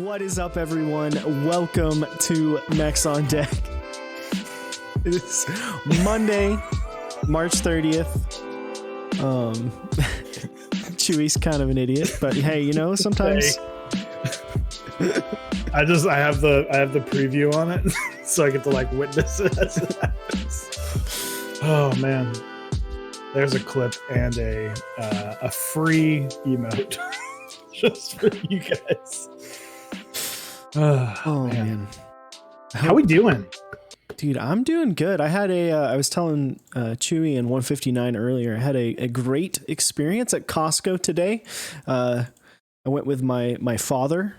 What is up, everyone? Welcome to Mechs on Deck. It is Monday, March 30th. Chewy's kind of an idiot, but hey, you know, sometimes I have the preview on it, so I get to like witness it as it happens. Oh man, there's a clip and a free emote just for you guys. Oh man. How we doing? Dude, I'm doing good. I had I was telling Chewy and 159 earlier, I had a great experience at Costco today. I went with my father,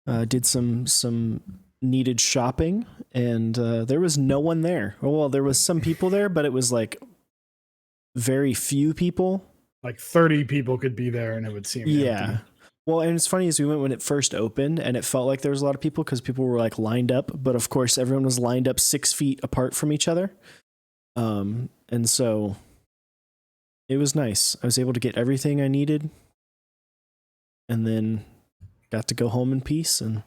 did some needed shopping, and there was no one there. Well, there was some people there, but it was like very few people. Like 30 people could be there and it would seem empty. Well, and it's funny is we went when it first opened and it felt like there was a lot of people because people were like lined up, but of course everyone was lined up 6 feet apart from each other. And so it was nice. I was able to get everything I needed and then got to go home in peace and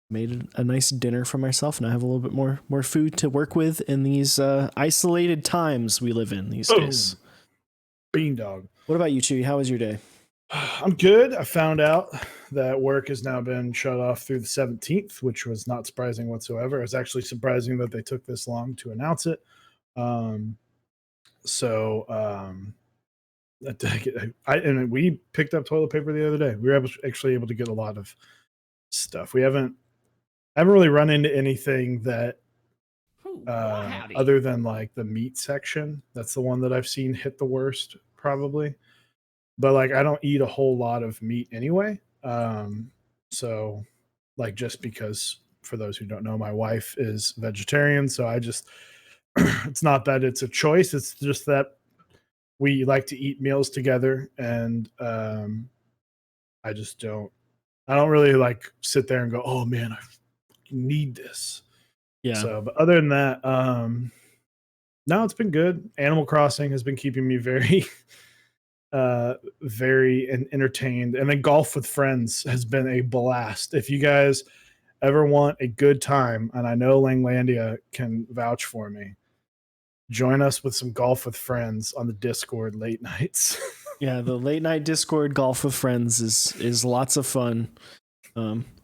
made a nice dinner for myself. And I have a little bit more food to work with in these isolated times we live in these days. Beandog. What about you, Chewy? How was your day? I'm good. I found out that work has now been shut off through the 17th, which was not surprising whatsoever. It was actually surprising that they took this long to announce it. And we picked up toilet paper the other day. We were actually able to get a lot of stuff. I haven't really run into anything that other than like the meat section. That's the one that I've seen hit the worst probably. But like I don't eat a whole lot of meat anyway. So like just because for those who don't know, my wife is vegetarian, so I just it's not that it's a choice, it's just that we like to eat meals together, and I don't really like sit there and go, oh man, I need this. Yeah. So but other than that, no, it's been good. Animal Crossing has been keeping me very very entertained, and then golf with friends has been a blast. If you guys ever want a good time, and I know Langlandia can vouch for me, join us with some golf with friends on the Discord late nights. Yeah, the late night Discord golf with friends is lots of fun.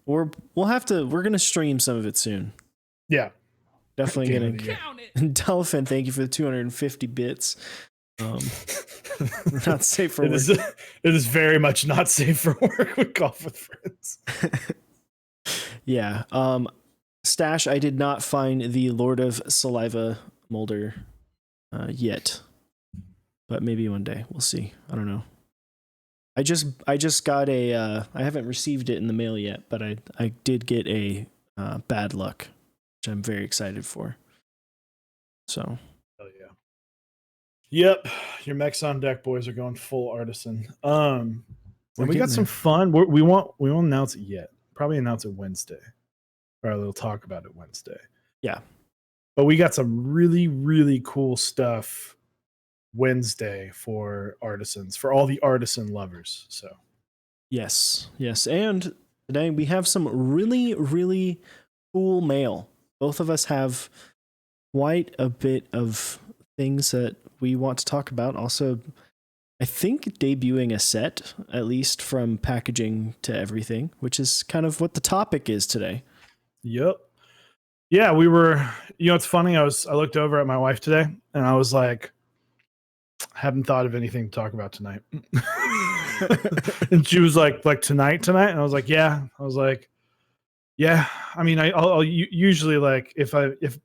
We're gonna stream some of it soon. Yeah, definitely gonna count it. Dolphin, thank you for the 250 bits. Not safe for work. It is very much not safe for work with golf with friends. Yeah. Stash, I did not find the Lord of Saliva molder yet, but maybe one day we'll see. I don't know. I just got I haven't received it in the mail yet, but I did get a bad luck, which I'm very excited for. So. Yep, your Mechs on Deck boys are going full artisan. And we got some fun. We won't announce it yet. Probably announce it Wednesday, or we'll talk about it Wednesday. Yeah, but we got some really really cool stuff Wednesday for artisans, for all the artisan lovers. So yes, and today we have some really really cool mail. Both of us have quite a bit of things that we want to talk about. Also, I think debuting a set, at least from packaging to everything, which is kind of what the topic is today. Yep. Yeah, we were, it's funny. I looked over at my wife today and I was like, I haven't thought of anything to talk about tonight. And she was like tonight. And I was like, yeah. I was like, yeah. I mean, I'll usually like, if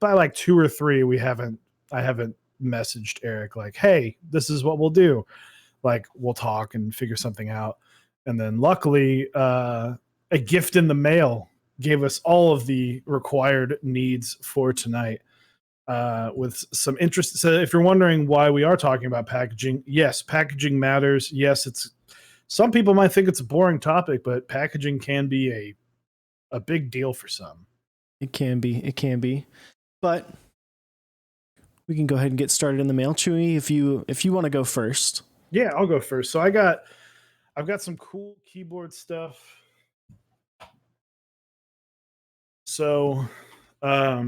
by like 2 or 3, I haven't messaged Eric like, hey, this is what we'll do, like we'll talk and figure something out. And then luckily a gift in the mail gave us all of the required needs for tonight, with some interest. So if you're wondering why we are talking about packaging, yes, packaging matters. Yes, some people might think it's a boring topic, but packaging can be a big deal for some. It can be, but we can go ahead and get started in the mail. Chewy, if you want to go first. Yeah, I'll go first. So I've got some cool keyboard stuff So, I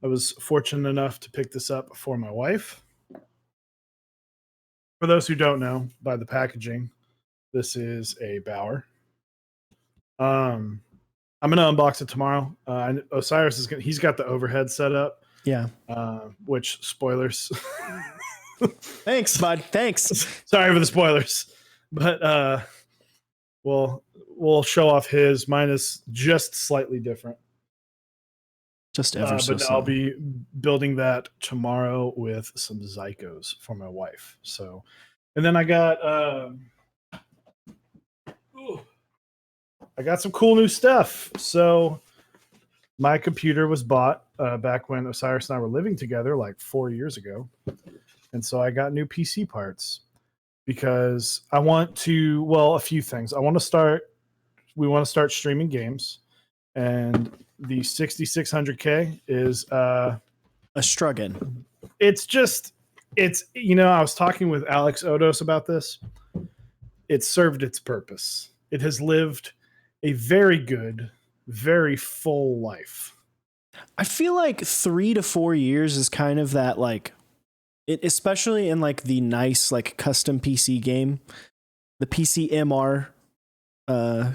was fortunate enough to pick this up for my wife. For those who don't know, by the packaging, this is a Bauer. I'm gonna unbox it tomorrow. Osiris he's got the overhead set up. Yeah. Which spoilers. Thanks, bud. Thanks. Sorry for the spoilers, but we'll show off his. Mine is just slightly different. Just ever so but I'll be building that tomorrow with some Zycos for my wife. So, and then I got some cool new stuff. So my computer was bought back when Osiris and I were living together, like 4 years ago, and so I got new PC parts because I want to. Well, a few things. We want to start streaming games, and the 6600K is a struggle. It's I was talking with Alex Odos about this. It served its purpose. It has lived a very good, very full life. I feel like 3 to 4 years is kind of that, like, it, especially in like the nice like custom PC game, the PC MR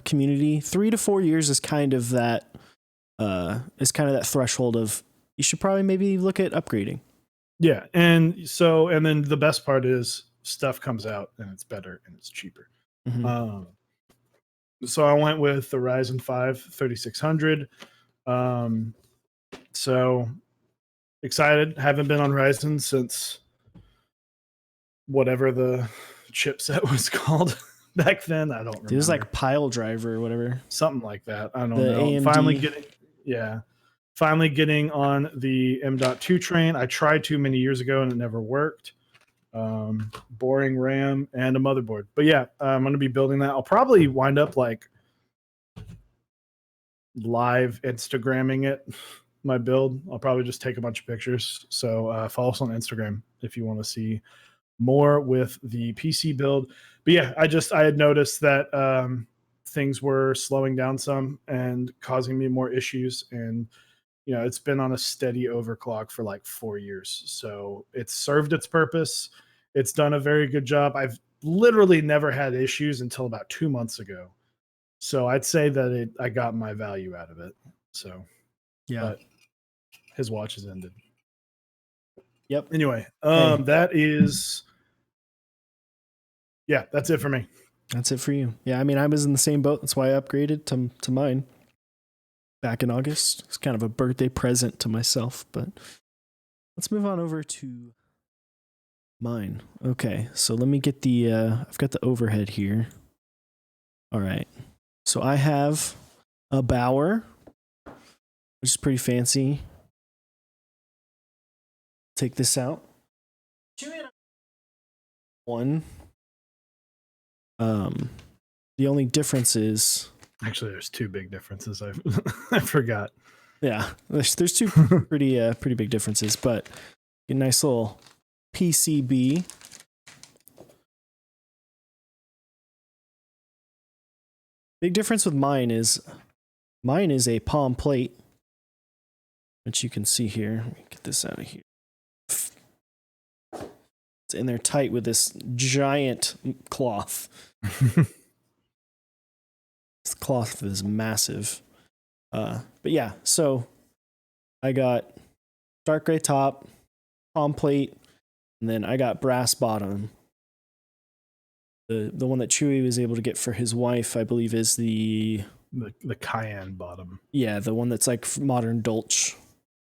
community. 3 to 4 years is kind of that threshold of you should probably maybe look at upgrading. Yeah, and then the best part is stuff comes out and it's better and it's cheaper. Mm-hmm. So I went with the Ryzen 5 3600. So excited. Haven't been on Ryzen since whatever the chipset was called back then. I don't remember. It was like Pile Driver or whatever. Something like that. I don't know. AMD. Finally getting on the M.2 train. I tried too many years ago and it never worked. Boring RAM and a motherboard. But yeah, I'm going to be building that. I'll probably wind up like live Instagramming it, my build. I'll probably just take a bunch of pictures. So follow us on Instagram if you want to see more with the PC build. But yeah, I had noticed that things were slowing down some and causing me more issues. And it's been on a steady overclock for like 4 years. So it's served its purpose. It's done a very good job. I've literally never had issues until about 2 months ago. So I'd say that I got my value out of it. So yeah, but his watch has ended. Yep. Anyway, Hey. that's it for me. That's it for you. Yeah, I mean, I was in the same boat. That's why I upgraded to mine back in August. It's kind of a birthday present to myself, but let's move on over to mine. Okay, so let me get the I've got the overhead here. All right. So I have a Bauer, which is pretty fancy. Take this out. One. The only difference is actually there's two big differences. I forgot. Yeah, there's two pretty big differences, but a nice little PCB. Big difference with mine is a palm plate, which you can see here. Let me get this out of here. It's in there tight with this giant cloth. This cloth is massive. But yeah, so I got dark gray top, palm plate, and then I got brass bottom. The one that Chewy was able to get for his wife, I believe, is the cayenne bottom. Yeah, the one that's like modern Dolch.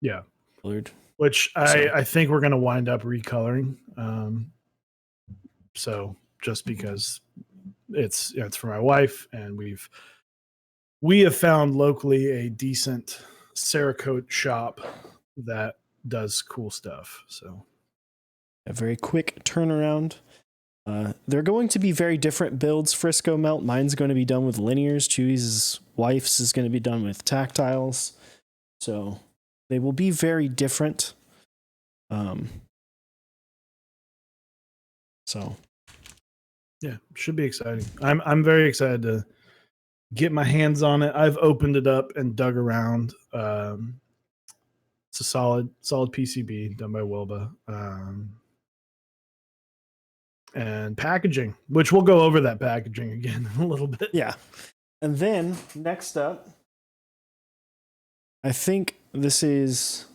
Yeah. Colored. Which I think we're going to wind up recoloring. So just because it's for my wife, and we have found locally a decent Cerakote shop that does cool stuff. So a very quick turnaround. They're going to be very different builds. Frisco Melt, mine's going to be done with linears. Chewy's wife's is going to be done with tactiles. So they will be very different. So yeah, should be exciting. I'm very excited to get my hands on it. I've opened it up and dug around. It's a solid PCB done by Wilba. And packaging, which we'll go over that packaging again in a little bit. Yeah. And then next up, I think this is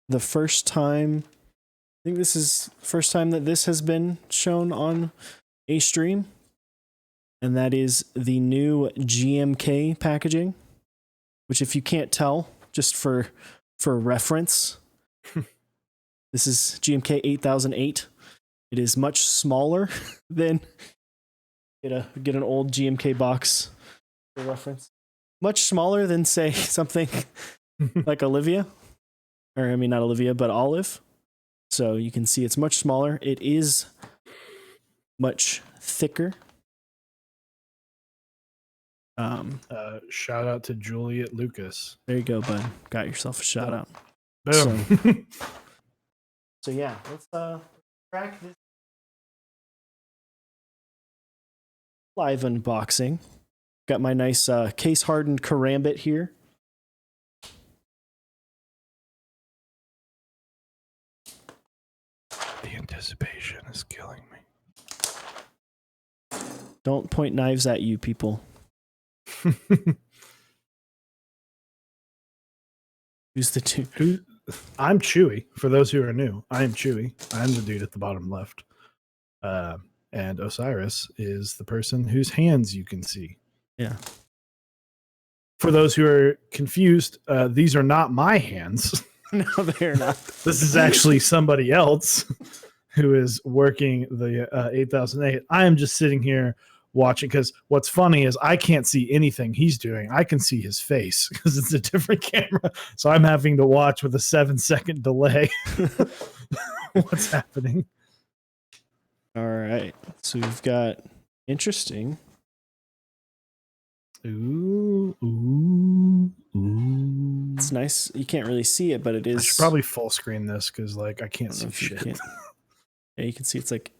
the first time. I think this is the first time that this has been shown on a stream. And that is the new GMK packaging, which if you can't tell, just for reference, this is GMK 8008. It is much smaller than get an old GMK box for reference. Much smaller than, say, something like Olivia. Or, I mean, not Olivia, but Olive. So you can see it's much smaller. It is much thicker. Shout out to Juliet Lucas. There you go, bud. Got yourself a shout out. Boom. So yeah, let's crack this live unboxing. Got my nice case hardened karambit here. The anticipation is killing me. Don't point knives at you, people. Who's the dude? I'm Chewy. For those who are new, I am Chewy. I'm the dude at the bottom left. And Osiris is the person whose hands you can see. Yeah. For those who are confused, these are not my hands. No, they're not. This is actually somebody else who is working the 8008. I am just sitting here watching, because what's funny is I can't see anything he's doing. I can see his face because it's a different camera. So I'm having to watch with a 7-second delay what's happening. All right. So we've got interesting. Ooh. It's nice. You can't really see it, but it is. I should probably full screen this because like I can't see shit. Yeah, you can see it's like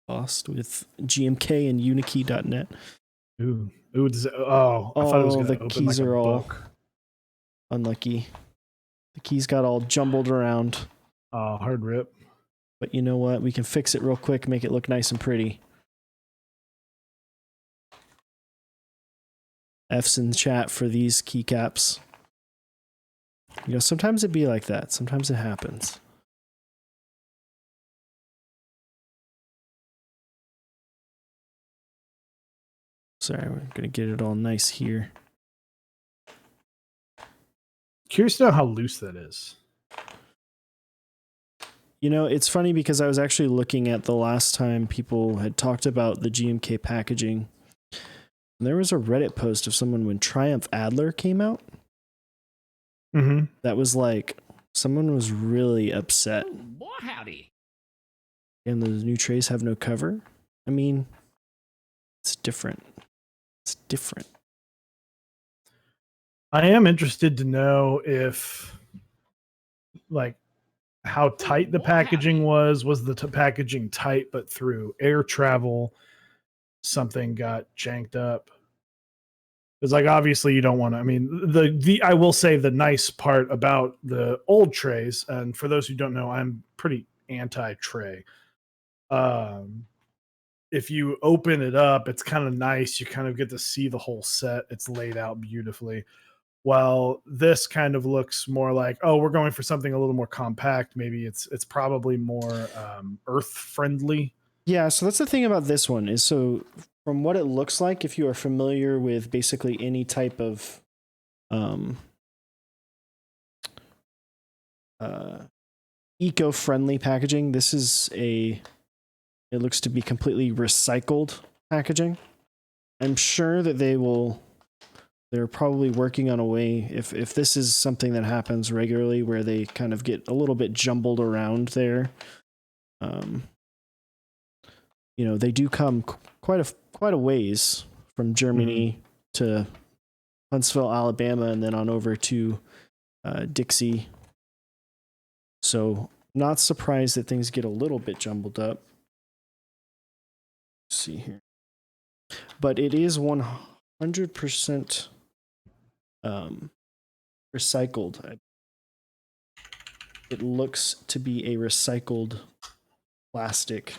embossed with GMK and unikey.net. Ooh. I thought it was going to open keys like are a all book. Unlucky. The keys got all jumbled around. Oh, hard rip. But you know what? We can fix it real quick, make it look nice and pretty. F's in the chat for these keycaps. You know, sometimes it'd be like that. Sometimes it happens. Sorry, we're going to get it all nice here. Curious to know how loose that is. You know, it's funny because I was actually looking at the last time people had talked about the GMK packaging. And there was a Reddit post of someone when Triumph Adler came out. Mm-hmm. That was like, someone was really upset. Oh, boy, howdy. And the new trays have no cover. I mean, it's different. It's different. I am interested to know if, like, how tight the packaging was. Was the packaging tight, but through air travel, something got janked up? Because, like, obviously you don't want to. I mean, the I will say the nice part about the old trays, and for those who don't know, I'm pretty anti-tray. If you open it up, it's kind of nice. You kind of get to see the whole set. It's laid out beautifully. While this kind of looks more like, oh, we're going for something a little more compact. Maybe it's probably more earth friendly. Yeah, so that's the thing about this one is, so from what it looks like, if you are familiar with basically any type of eco-friendly packaging, this is it looks to be completely recycled packaging. I'm sure that they're probably working on a way, if this is something that happens regularly where they kind of get a little bit jumbled around there. You know, they do come quite a ways from Germany to Huntsville, Alabama, and then on over to Dixie. So not surprised that things get a little bit jumbled up. Let's see here. But it is 100% recycled. It looks to be a recycled plastic.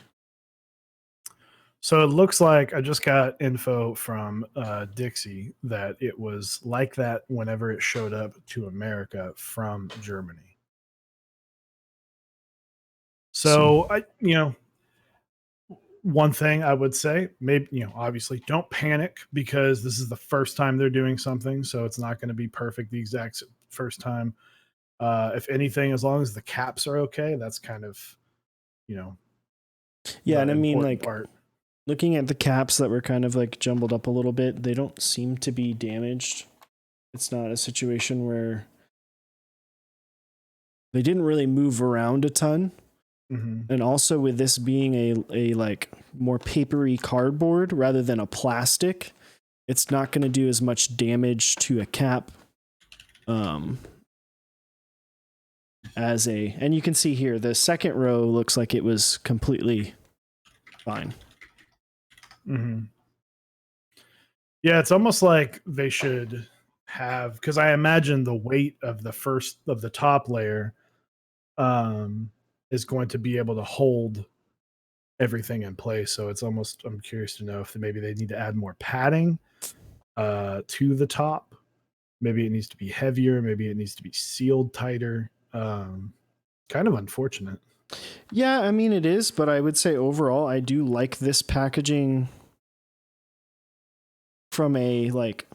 So it looks like I just got info from Dixie that it was like that whenever it showed up to America from Germany. So one thing I would say, maybe, obviously don't panic because this is the first time they're doing something. So it's not going to be perfect the exact first time. If anything, as long as the caps are okay, that's kind of, yeah. And I mean, like part. Looking at the caps that were kind of like jumbled up a little bit, they don't seem to be damaged. It's not a situation where they didn't really move around a ton. Mm-hmm. And also with this being a like more papery cardboard rather than a plastic, it's not going to do as much damage to a cap and you can see here the second row looks like it was completely fine. Mm-hmm. Yeah, it's almost like they should have, because I imagine the weight of the top layer is going to be able to hold everything in place. So it's almost, I'm curious to know if maybe they need to add more padding to the top. Maybe it needs to be heavier. Maybe it needs to be sealed tighter. Kind of unfortunate. Yeah, I mean it is, but I would say overall I do like this packaging from a like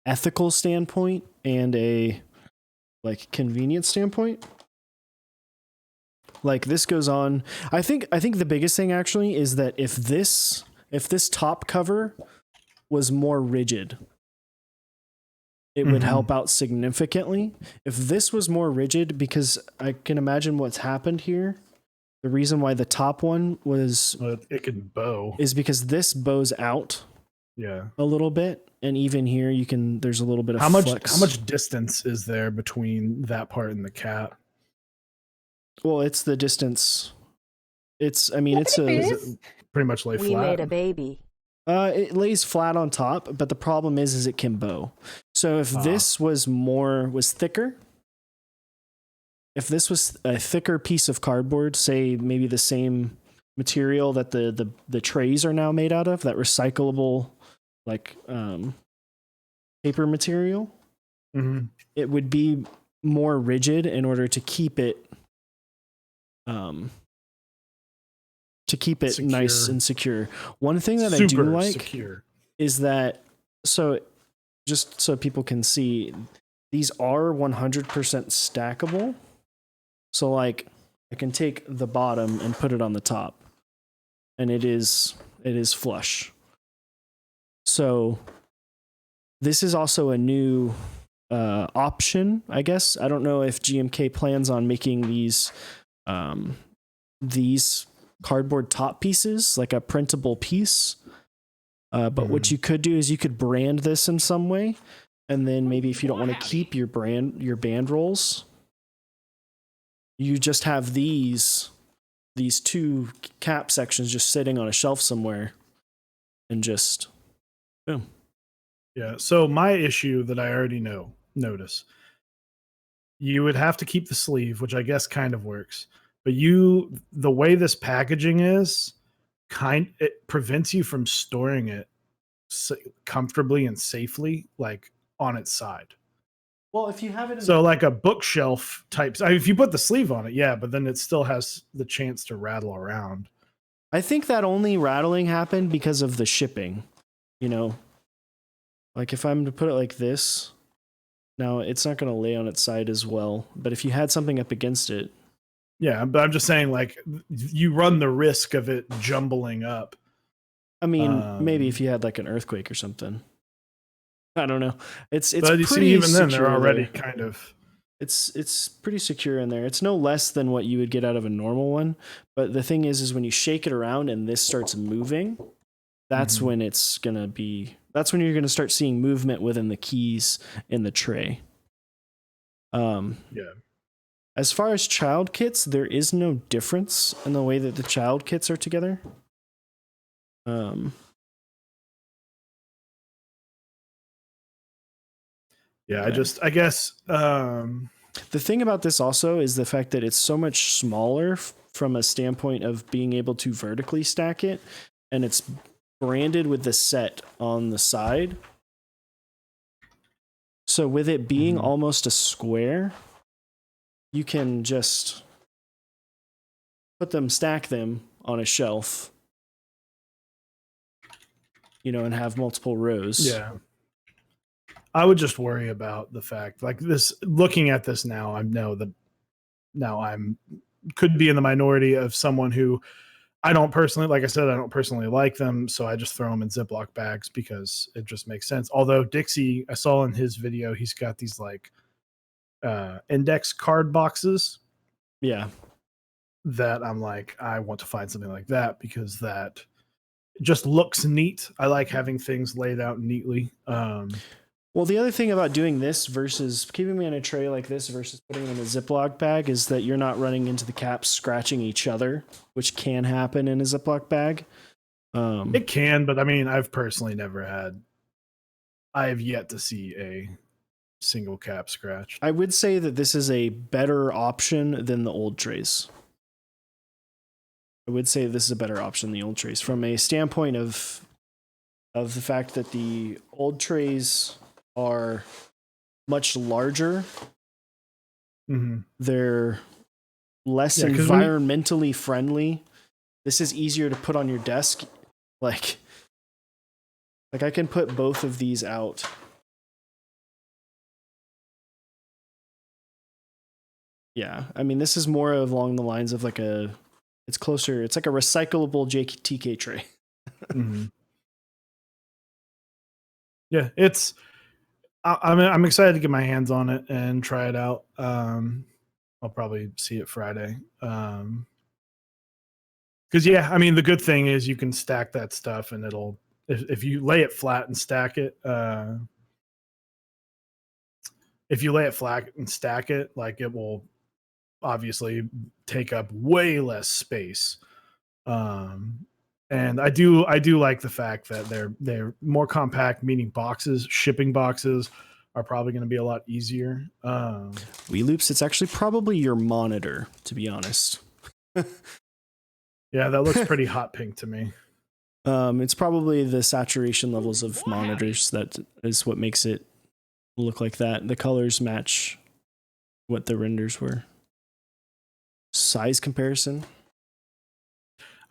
ethical standpoint and a like convenience standpoint. Like this goes on. I think the biggest thing actually is that if this top cover was more rigid, it would help out significantly. If this was more rigid, because I can imagine what's happened here. The reason why the top one was it can bow is because this bows out a little bit, and even here there's a little bit of flex. How much distance is there between that part and the cap? Well, it's the distance. It's pretty much lay flat. We made a baby. It lays flat on top, but the problem is it can bow. So if this was thicker, if this was a thicker piece of cardboard, say maybe the same material that the trays are now made out of, that recyclable like paper material, it would be more rigid in order to keep it secure. Nice and secure. One thing that I do like is that, so just so people can see, these are 100% stackable. So like I can take the bottom and put it on the top, and it is flush. So this is also a new option, I guess. I don't know if GMK plans on making these cardboard top pieces, like a printable piece. But what you could do is you could brand this in some way, and then maybe if you don't want to keep your band rolls, you just have these two cap sections just sitting on a shelf somewhere, and just boom. Yeah. So my issue that I already notice, you would have to keep the sleeve, which I guess kind of works. But the way this packaging is, it prevents you from storing it comfortably and safely, like on its side. Well, if you have it like a bookshelf type, if you put the sleeve on it, yeah, but then it still has the chance to rattle around. I think that only rattling happened because of the shipping, like if I'm to put it like this, now it's not going to lay on its side as well, but if you had something up against it. Yeah, but I'm just saying, like, you run the risk of it jumbling up. I mean, maybe if you had like an earthquake or something. I don't know. It's but you pretty see, even then they're already there. kind of. It's pretty secure in there. It's no less than what you would get out of a normal one. But the thing is when you shake it around and this starts moving, that's when it's gonna be. That's when you're gonna start seeing movement within the keys in the tray. Yeah. As far as child kits, there is no difference in the way that the child kits are together. Yeah, Yeah. I guess The thing about this also is the fact that it's so much smaller from a standpoint of being able to vertically stack it, and it's branded with the set on the side. So with it being almost a square, you can just stack them on a shelf, and have multiple rows. yeah. I would just worry about the fact, like this. Looking at this now, I know that now I'm could be in the minority of someone who I don't personally, like I said, I don't personally like them, so I just throw them in Ziploc bags because it just makes sense. Although Dixie, I saw in his video, he's got these like index card boxes Yeah. that I'm like, I want to find something like that because that just looks neat. I like having things laid out neatly. Well, the other thing about doing this versus keeping them in a tray like this versus putting them in a Ziploc bag is that you're not running into the caps scratching each other, which can happen in a Ziploc bag. It can, but I mean, I've personally never had. I have yet to see a single cap scratched. I would say that this is a better option than the old trays. I would say this is a better option than the old trays from a standpoint of the fact that the old trays are much larger. They're less environmentally friendly. This is easier to put on your desk. Like I can put both of these out. Yeah, I mean, this is more along the lines of it's closer. It's like a recyclable TK tray. Yeah, I'm excited to get my hands on it and try it out. I'll probably see it Friday. Because yeah, I mean, the good thing is you can stack that stuff, and it'll if you lay it flat and stack it. If you lay it flat and stack it, like it will obviously take up way less space. And I do like the fact that they're more compact, meaning shipping boxes are probably going to be a lot easier. Wii Loops, it's actually probably your monitor, to be honest. Yeah, that looks pretty hot pink to me. It's probably the saturation levels of monitors that is what makes it look like that. The colors match what the renders were. Size comparison.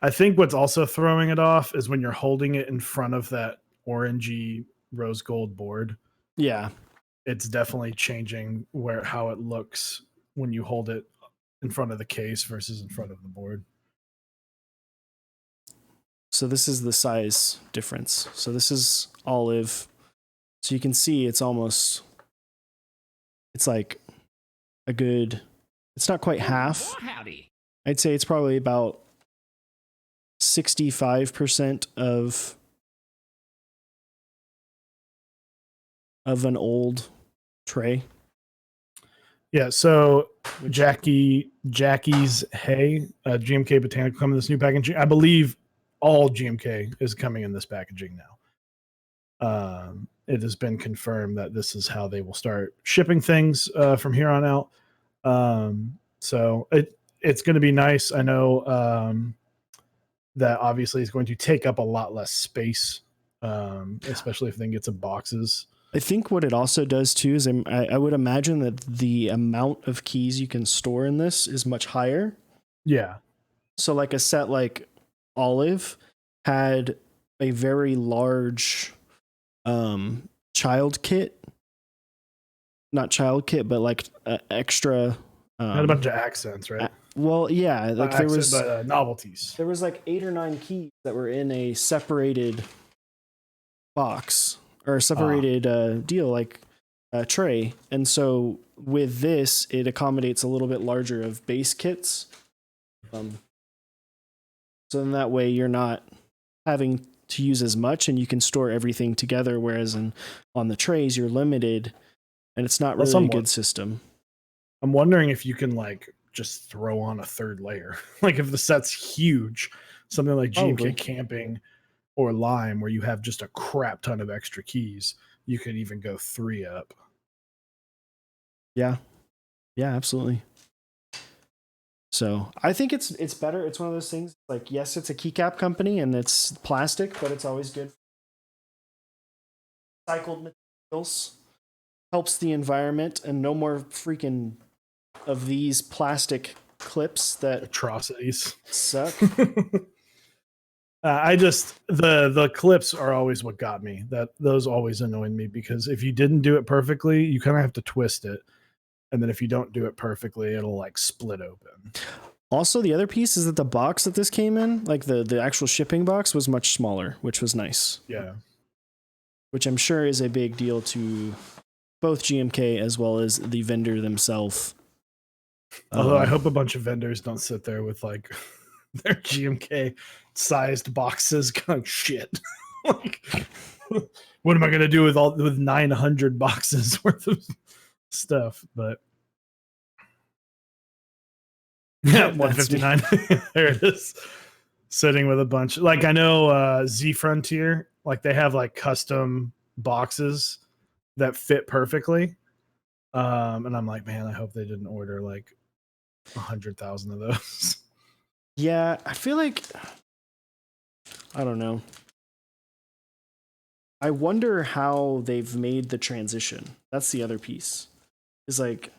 I think what's also throwing it off is when you're holding it in front of that orangey rose gold board. Yeah. It's definitely changing how it looks when you hold it in front of the case versus in front of the board. So this is the size difference. So this is olive. So you can see it's like a good, it's not quite half. I'd say it's probably about 65% of an old tray. Yeah, so Jackie's Hay, GMK Botanical coming in this new packaging. I believe all GMK is coming in this packaging now. It has been confirmed that this is how they will start shipping things from here on out. So it's going to be nice. I know that obviously is going to take up a lot less space, especially if they can get some boxes. I think what it also does too is I would imagine that the amount of keys you can store in this is much higher. Yeah. So like a set like Olive had a very large child kit. Not child kit, but like extra. Had a bunch of accents, right? Well, yeah, like there was novelties. There was like 8 or 9 keys that were in a separated box or a separated deal, like a tray. And so with this, it accommodates a little bit larger of base kits. So in that way, you're not having to use as much, and you can store everything together. Whereas on the trays, you're limited, and it's not really a good system. I'm wondering if you can like just throw on a third layer, like if the set's huge, something like GMK Camping or Lime, where you have just a crap ton of extra keys, you could even go 3 up. Yeah. Yeah, absolutely. So I think it's better. It's one of those things like, yes, it's a keycap company and it's plastic, but it's always good. Recycled materials helps the environment, and no more freaking of these plastic clips that Atrocities. suck. I just the clips are always what got me. That those always annoyed me because if you didn't do it perfectly, you kind of have to twist it, and then if you don't do it perfectly, it'll like split open. Also, the other piece is that the box that this came in, like the actual shipping box, was much smaller, which was nice. Yeah, Which I'm sure is a big deal to both GMK as well as the vendor themselves. although I hope a bunch of vendors don't sit there with like their GMK sized boxes going shit. Like, what am I gonna do with 900 boxes worth of stuff? But yeah, 159. There it is. Sitting with a bunch. Like I know Z Frontier, like they have like custom boxes that fit perfectly. And I'm like, man, I hope they didn't order like 100,000 of those. Yeah, I feel like, I don't know. I wonder how they've made the transition. That's the other piece. Is like,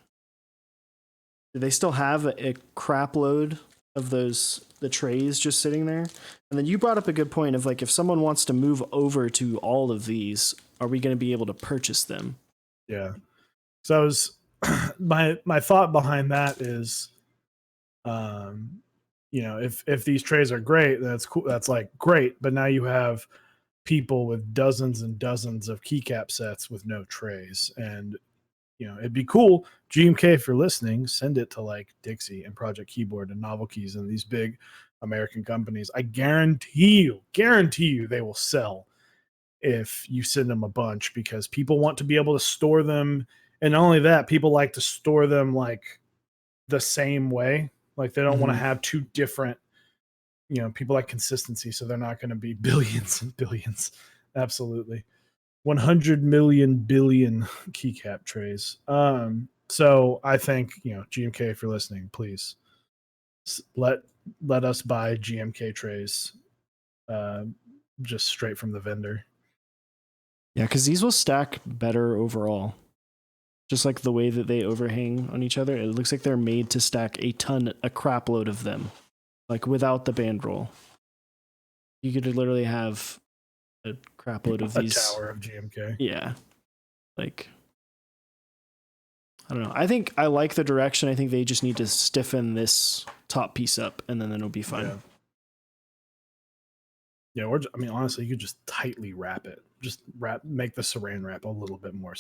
do they still have a crap load of the trays just sitting there? And then you brought up a good point of like, if someone wants to move over to all of these, are we going to be able to purchase them? Yeah. So I was my thought behind that is, you know, if these trays are great, that's cool. That's like great. But now you have people with dozens and dozens of keycap sets with no trays, and you know, it'd be cool. GMK, if you're listening, send it to like Dixie and Project Keyboard and Novel Keys and these big American companies. I guarantee you they will sell if you send them a bunch because people want to be able to store them. And not only that, people like to store them like the same way. Like they don't want to have two different, you know, people like consistency. So they're not going to be billions and billions. Absolutely. 100 million billion keycap trays. So I think, you know, GMK, if you're listening, please let us buy GMK trays, just straight from the vendor. Yeah, because these will stack better overall. Just like the way that they overhang on each other, it looks like they're made to stack a crap load of them, like without the band roll. You could literally have a crap load of these. A tower of GMK. Yeah, like I don't know. I think I like the direction. I think they just need to stiffen this top piece up, and then it'll be fine. Yeah, or I mean, honestly, you could just tightly wrap it. Just make the saran wrap a little bit more.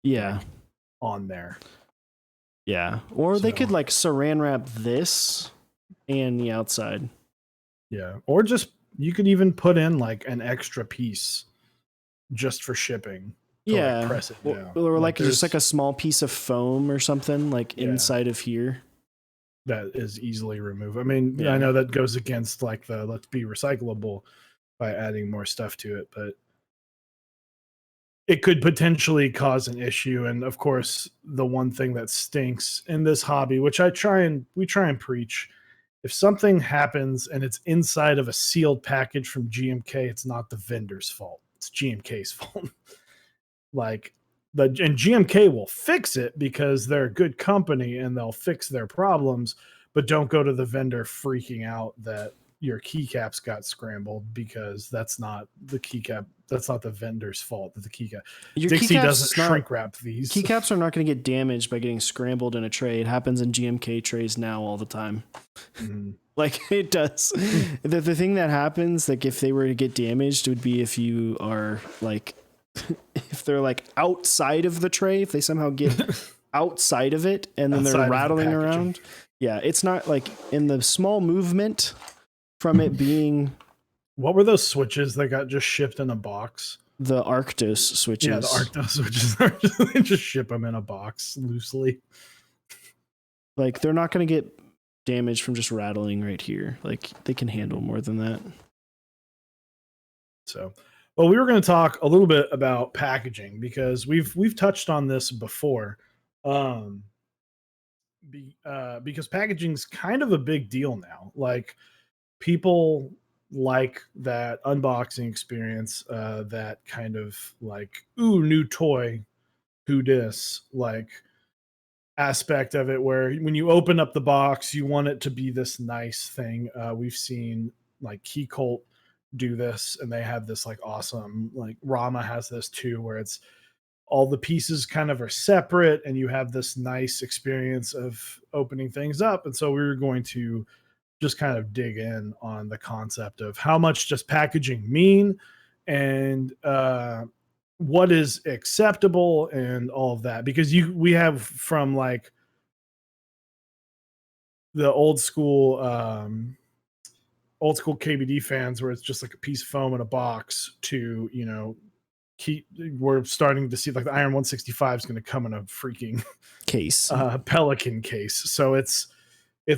Yeah, like, on there. Yeah, or they could like saran wrap this and the outside. Yeah, or just you could even put in like an extra piece just for shipping. Yeah, like press it down. Or like just like a small piece of foam or something like inside of here. That is easily removed. I mean, I know that goes against like the let's be recyclable by adding more stuff to it, but it could potentially cause an issue. And of course, the one thing that stinks in this hobby, which we try and preach, if something happens and it's inside of a sealed package from GMK, it's not the vendor's fault. It's GMK's fault. Like and GMK will fix it because they're a good company and they'll fix their problems, but don't go to the vendor freaking out that your keycaps got scrambled because that's not the keycap. That's not the vendor's fault that the keycap. Dixie doesn't shrink wrap these. Keycaps are not going to get damaged by getting scrambled in a tray. It happens in GMK trays now all the time. Mm-hmm. Like it does. The thing that happens, like if they were to get damaged, would be if you are like, if they're like outside of the tray, if they somehow get outside of it and then they're rattling around. Yeah, it's not like in the small movement from it being. What were those switches that got just shipped in a box? The Arctos switches. Yeah, the Arctos switches. They just ship them in a box loosely. Like they're not going to get damaged from just rattling right here. Like they can handle more than that. So, well, we were going to talk a little bit about packaging because we've touched on this before. Um, because packaging's kind of a big deal now. Like people like that unboxing experience, that kind of like, ooh, new toy, who dis, like aspect of it where when you open up the box, you want it to be this nice thing. We've seen like Key Cult do this, and they have this like awesome, like Rama has this too, where it's all the pieces kind of are separate and you have this nice experience of opening things up. And so we were going to just kind of dig in on the concept of how much does packaging mean, and what is acceptable and all of that, because we have from like the old school KBD fans where it's just like a piece of foam in a box to, keep we're starting to see like the Iron 165 is going to come in a freaking Case. Pelican case. So it's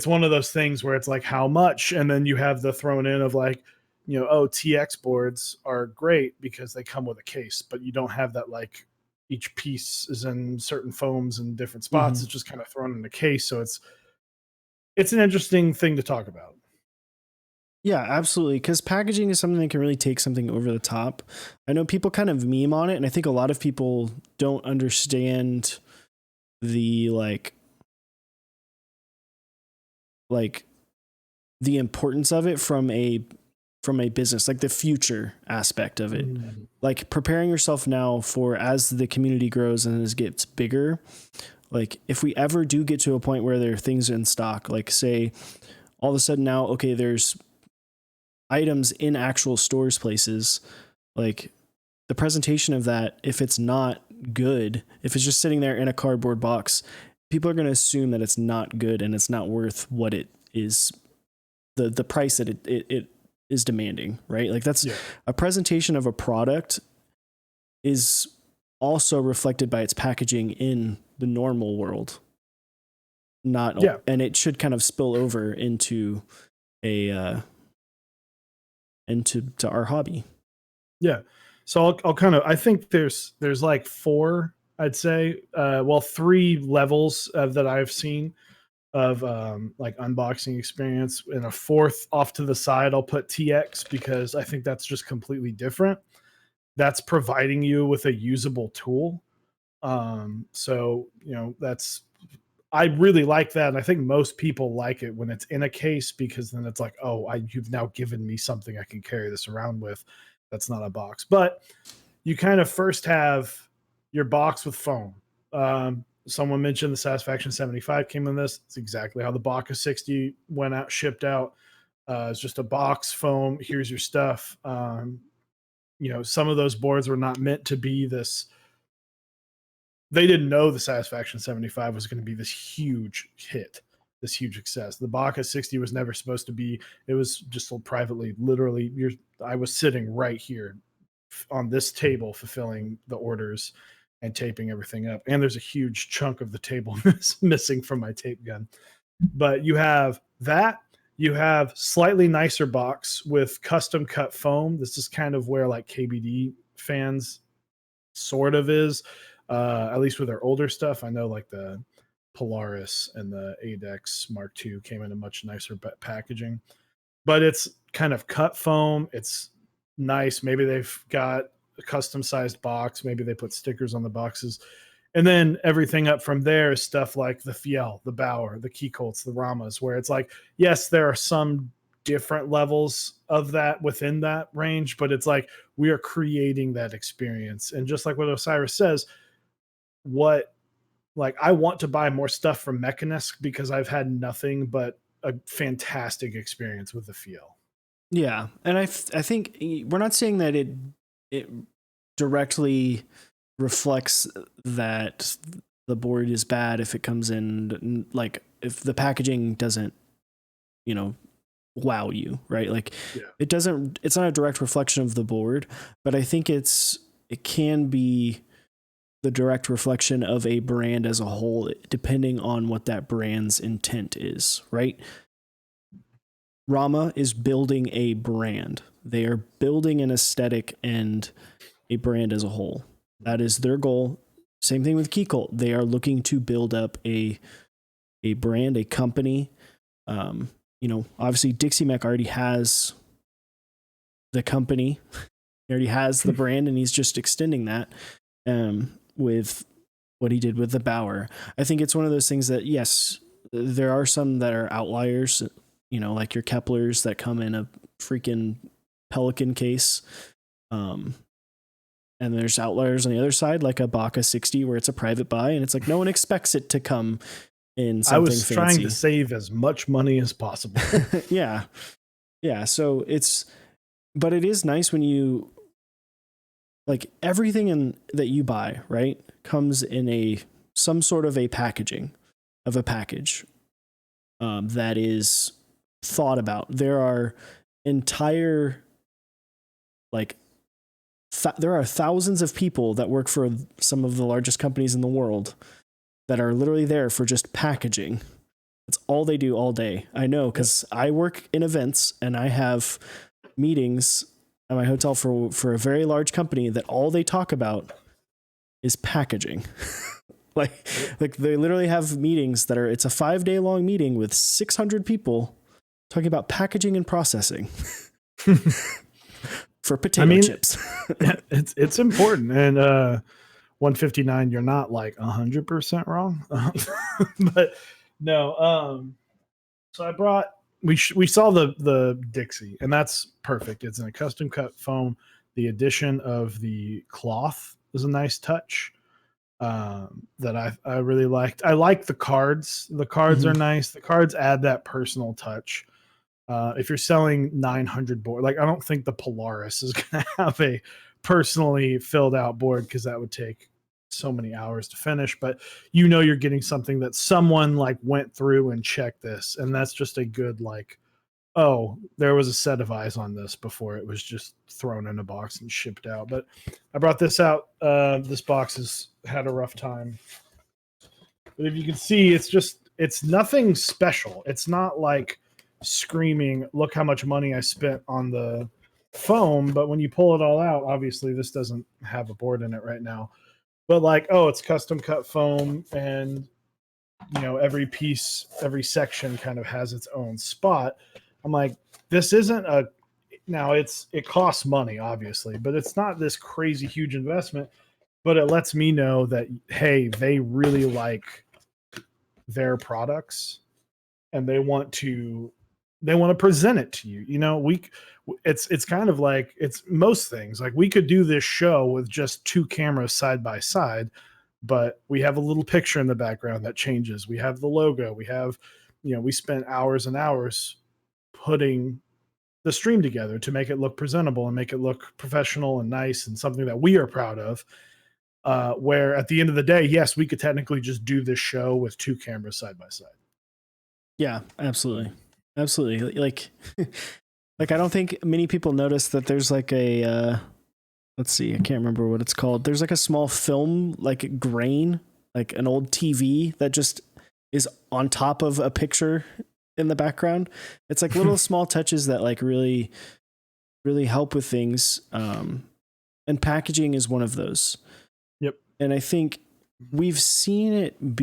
one of those things where it's like how much, and then you have the thrown in of like, oh, TX boards are great because they come with a case, but you don't have that, like each piece is in certain foams and different spots. Mhm. It's just kind of thrown in a case. So it's an interesting thing to talk about. Yeah, absolutely. Because packaging is something that can really take something over the top. I know people kind of meme on it, and I think a lot of people don't understand the like the importance of it from a business, like the future aspect of it. Mm. Like preparing yourself now for as the community grows and as it gets bigger. Like if we ever do get to a point where there are things in stock, like say all of a sudden now, okay, there's items in actual stores places, like the presentation of that, if it's not good, if it's just sitting there in a cardboard box, people are going to assume that it's not good and it's not worth what it is, the price that it is demanding, right? Like that's a presentation of a product is also reflected by its packaging in the normal world. Not, and it should kind of spill over into into our hobby. Yeah. So I'll kind of, I think there's like four, I'd say, three levels that I've seen of like unboxing experience, and a fourth off to the side I'll put TX, because I think that's just completely different. That's providing you with a usable tool. So that's, I really like that, and I think most people like it when it's in a case, because then it's like, oh, you've now given me something I can carry this around with. That's not a box, but you kind of first have your box with foam. Someone mentioned the Satisfaction 75 came in this. It's exactly how the Baka 60 went out, shipped out. It's just a box, foam. Here's your stuff. Some of those boards were not meant to be this. They didn't know the Satisfaction 75 was going to be this huge hit, this huge success. The Baka 60 was never supposed to be. It was just sold privately. Literally, I was sitting right here on this table fulfilling the orders and taping everything up. And there's a huge chunk of the table missing from my tape gun. But you have that. You have slightly nicer box with custom cut foam. This is kind of where like KBD fans sort of is, at least with their older stuff. I know like the Polaris and the ADEX Mark II came in a much nicer packaging, but it's kind of cut foam. It's nice. Maybe they've got a custom sized box. Maybe they put stickers on the boxes. And then everything up from there is stuff like the Fiel, the Bauer, the Key Colts, the Ramas, where it's like, yes, there are some different levels of that within that range, but it's like we are creating that experience. And just like what Osiris says, I want to buy more stuff from Mechanisk because I've had nothing but a fantastic experience with the Fiel. Yeah, and I think we're not saying that it directly reflects that the board is bad if it comes in, like if the packaging doesn't, wow you, right? Like it doesn't, it's not a direct reflection of the board, but I think it can be the direct reflection of a brand as a whole, depending on what that brand's intent is, right? Rama is building a brand. They are building an aesthetic and a brand as a whole. That is their goal. Same thing with Keycult. They are looking to build up a brand, a company. Obviously Dixie Mech already has the company. He already has the brand, and he's just extending that with what he did with the Bauer. I think it's one of those things that, yes, there are some that are outliers, like your Keplers that come in a freaking Pelican case. And there's outliers on the other side, like a Baca 60, where it's a private buy, and it's like no one expects it to come in something I was fancy. trying to save as much money as possible. Yeah. So but it is nice when you, like, everything that you buy, right, comes in some sort of a packaging of a package that is thought about. There are entire, like, there are thousands of people that work for some of the largest companies in the world that are literally there for just packaging. That's all they do all day. I know, because I work in events and I have meetings at my hotel for a very large company that all they talk about is packaging. like they literally have meetings that it's a 5-day long meeting with 600 people talking about packaging and processing for potato chips. it's important. And 159, you're not like 100% wrong. But no, so I brought, we saw the Dixie, and that's perfect. It's in a custom cut foam. The addition of the cloth is a nice touch that I really liked. I like the cards. The cards are nice. The cards add that personal touch. If you're selling 900 board, like, I don't think the Polaris is going to have a personally filled out board, because that would take so many hours to finish. But you're getting something that someone like went through and checked this, and that's just a good, like, oh, there was a set of eyes on this before it was just thrown in a box and shipped out. But I brought this out. This box has had a rough time, but if you can see, it's nothing special. It's not like screaming, look how much money I spent on the foam. But when you pull it all out, obviously this doesn't have a board in it right now, but like, oh, it's custom cut foam, and every piece, every section kind of has its own spot. I'm like, this isn't it costs money, obviously, but it's not this crazy huge investment. But it lets me know that, hey, they really like their products, and they want to present it to you. It's kind of like, it's most things, like, we could do this show with just 2 cameras side by side, but we have a little picture in the background that changes. We have the logo. We have, we spent hours and hours putting the stream together to make it look presentable and make it look professional and nice and something that we are proud of. Where at the end of the day, yes, we could technically just do this show with 2 cameras side by side. Yeah, absolutely. Like, I don't think many people notice that there's like a, let's see, I can't remember what it's called. There's like a small film, like grain, like an old TV that just is on top of a picture in the background. It's like little small touches that like really, really help with things. And packaging is one of those. Yep. And I think we've seen it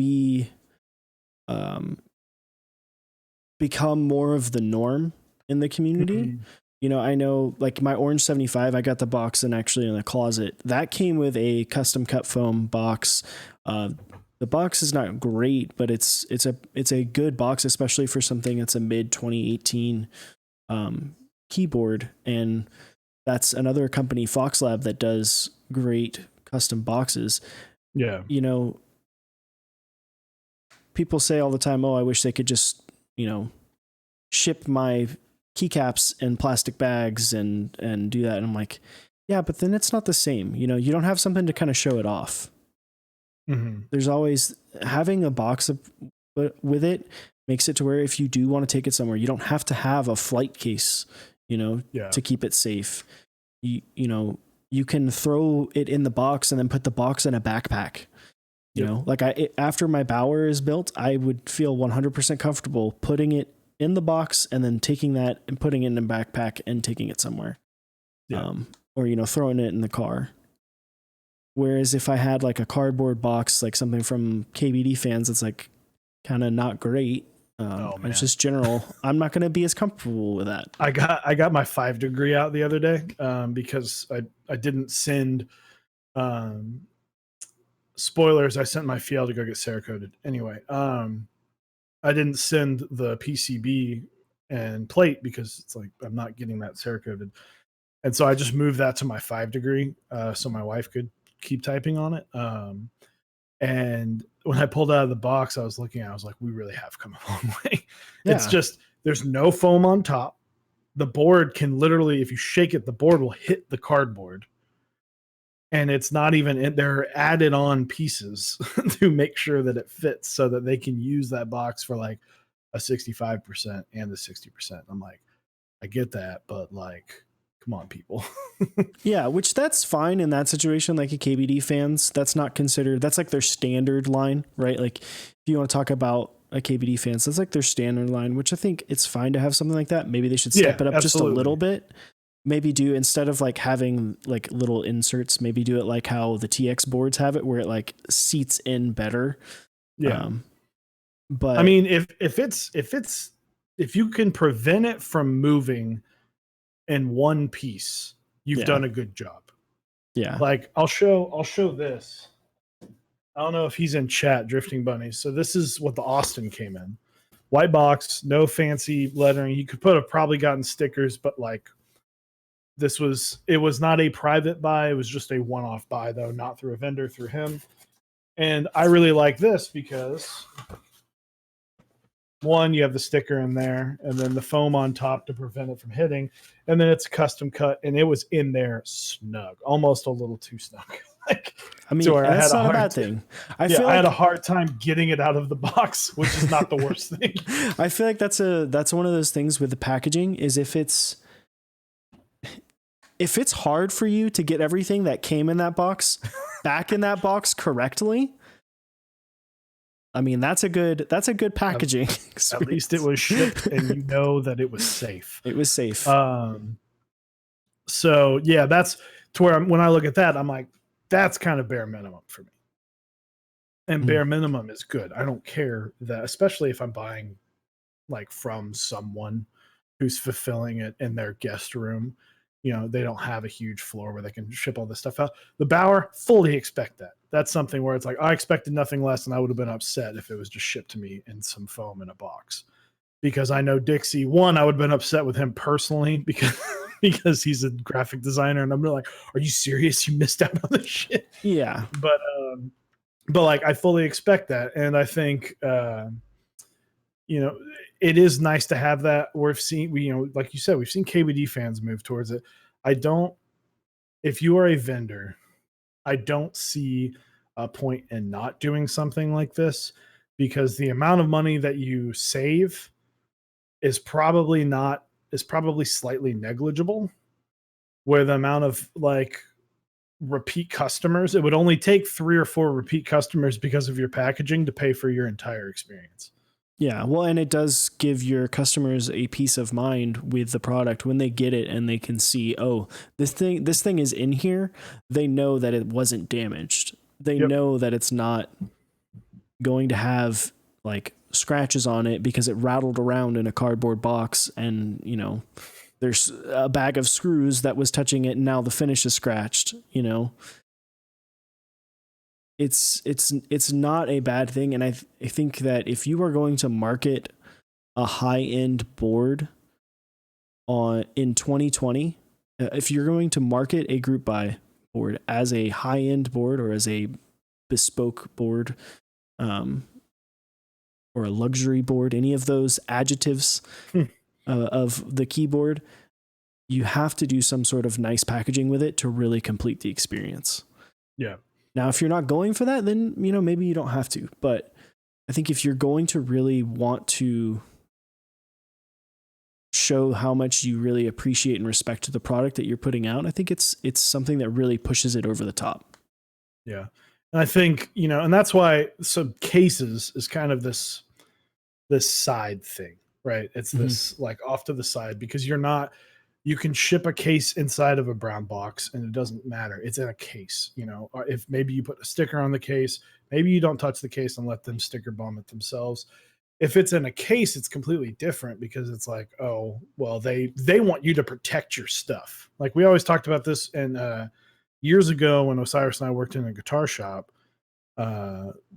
become more of the norm in the community. I know, like, my Orange 75, I got the box and actually in the closet. That came with a custom cut foam box. The box is not great, but it's a good box, especially for something that's a mid 2018 keyboard. And that's another company, Fox Lab, that does great custom boxes. Yeah. People say all the time, oh, I wish they could just, ship my keycaps in plastic bags and do that. And I'm like, yeah, but then it's not the same. You don't have something to kind of show it off. There's always having a box with it makes it to where if you do want to take it somewhere, you don't have to have a flight case, to keep it safe. You can throw it in the box and then put the box in a backpack. Like after my Bauer is built, I would feel 100% comfortable putting it in the box and then taking that and putting it in a backpack and taking it somewhere. Or, throwing it in the car. Whereas if I had like a cardboard box, like something from KBD fans, it's like kind of not great. Oh man, it's just general. I'm not going to be as comfortable with that. I got my 5 degree out the other day because I didn't send spoilers. I sent my Fiel to go get Cerakoted. Anyway, I didn't send the PCB and plate because it's like I'm not getting that Cerakoted. And so I just moved that to my 5 degree so my wife could keep typing on it. And when I pulled out of the box, I was looking at it, I was like, we really have come a long way. Yeah. It's just, there's no foam on top. The board can literally, if you shake it, the board will hit the cardboard. And it's not even, they're added on pieces to make sure that it fits so that they can use that box for like a 65% and the 60%. I'm like, I get that, but like, come on, people. Yeah, which that's fine in that situation. Like a KBD fans, that's not considered, that's like their standard line, right? Like if you want to talk about a KBD fans, that's like their standard line, which I think it's fine to have something like that. Maybe they should step it up just a little bit. Maybe do, instead of like having like little inserts, maybe do it like how the TX boards have it, where it like seats in better. Yeah. But I mean, if you can prevent it from moving in one piece, you've done a good job. Yeah. Like I'll show this. I don't know if he's in chat, Drifting Bunnies. So this is what the Austin came in. White box, no fancy lettering. You could probably gotten stickers, but like it was not a private buy. It was just a one-off buy though, not through a vendor, through him. And I really like this because one, you have the sticker in there and then the foam on top to prevent it from hitting. And then it's custom cut and it was in there snug, almost a little too snug. Like, I mean, that's not a bad thing. I feel like I had a hard time getting it out of the box, which is not the worst thing. I feel like that's one of those things with the packaging is if it's hard for you to get everything that came in that box back in that box correctly, I mean, that's a good packaging experience. At least it was shipped and you know that it was safe. It was safe. So yeah, that's to where when I look at that, I'm like, that's kind of bare minimum for me. And bare minimum is good. I don't care that, especially if I'm buying like from someone who's fulfilling it in their guest room. You know, they don't have a huge floor where they can ship all this stuff out. The Bauer, fully expect that. That's something where it's like, I expected nothing less, and I would have been upset if it was just shipped to me in some foam in a box. Because I know Dixie, one, I would have been upset with him personally because he's a graphic designer, and I'm like, are you serious? You missed out on this shit. Yeah. But like, I fully expect that. And I think, you know, it is nice to have that. Like you said, we've seen KBD fans move towards it. If you are a vendor, I don't see a point in not doing something like this, because the amount of money that you save is probably slightly negligible, where the amount of like repeat customers, it would only take 3 or 4 repeat customers because of your packaging to pay for your entire experience. Yeah, well, and it does give your customers a peace of mind with the product when they get it and they can see, oh, this thing is in here. They know that it wasn't damaged. They know that it's not going to have like scratches on it because it rattled around in a cardboard box, and you know, there's a bag of screws that was touching it and now the finish is scratched, you know. It's not a bad thing, and I think that if you are going to market a high-end board in 2020, if you're going to market a group buy board as a high-end board or as a bespoke board, or a luxury board, any of those adjectives of the keyboard, you have to do some sort of nice packaging with it to really complete the experience. Yeah. Now, if you're not going for that, then, you know, maybe you don't have to. But I think if you're going to really want to show how much you really appreciate and respect the product that you're putting out, I think it's something that really pushes it over the top. Yeah. And I think, you know, and that's why some cases is kind of this side thing, right? It's this like off to the side, because you're not you can ship a case inside of a brown box and it doesn't matter. It's in a case, you know, or if maybe you put a sticker on the case, maybe you don't touch the case and let them sticker bomb it themselves. If it's in a case, it's completely different because it's like, oh, well, they want you to protect your stuff. Like we always talked about this. And years ago when Osiris and I worked in a guitar shop,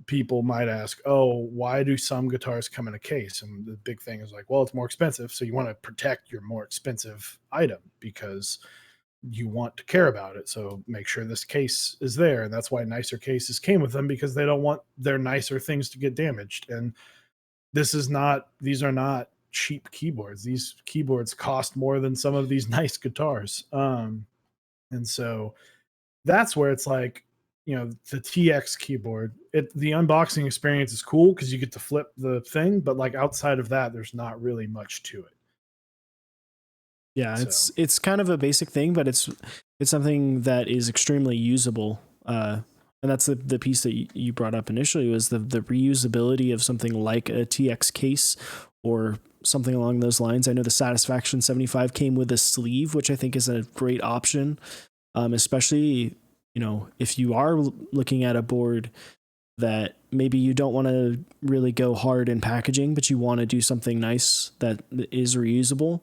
people might ask, oh, why do some guitars come in a case? And the big thing is like, well, it's more expensive. So you want to protect your more expensive item because you want to care about it. So make sure this case is there. And that's why nicer cases came with them, because they don't want their nicer things to get damaged. And these are not cheap keyboards. These keyboards cost more than some of these nice guitars. And so that's where it's like, you know, the TX keyboard, the unboxing experience is cool because you get to flip the thing, but like outside of that, there's not really much to it. Yeah, it's kind of a basic thing, but it's something that is extremely usable. And that's the piece that you brought up initially, was the reusability of something like a TX case or something along those lines. I know the Satisfaction 75 came with a sleeve, which I think is a great option, especially, you know, if you are looking at a board that maybe you don't want to really go hard in packaging, but you want to do something nice that is reusable.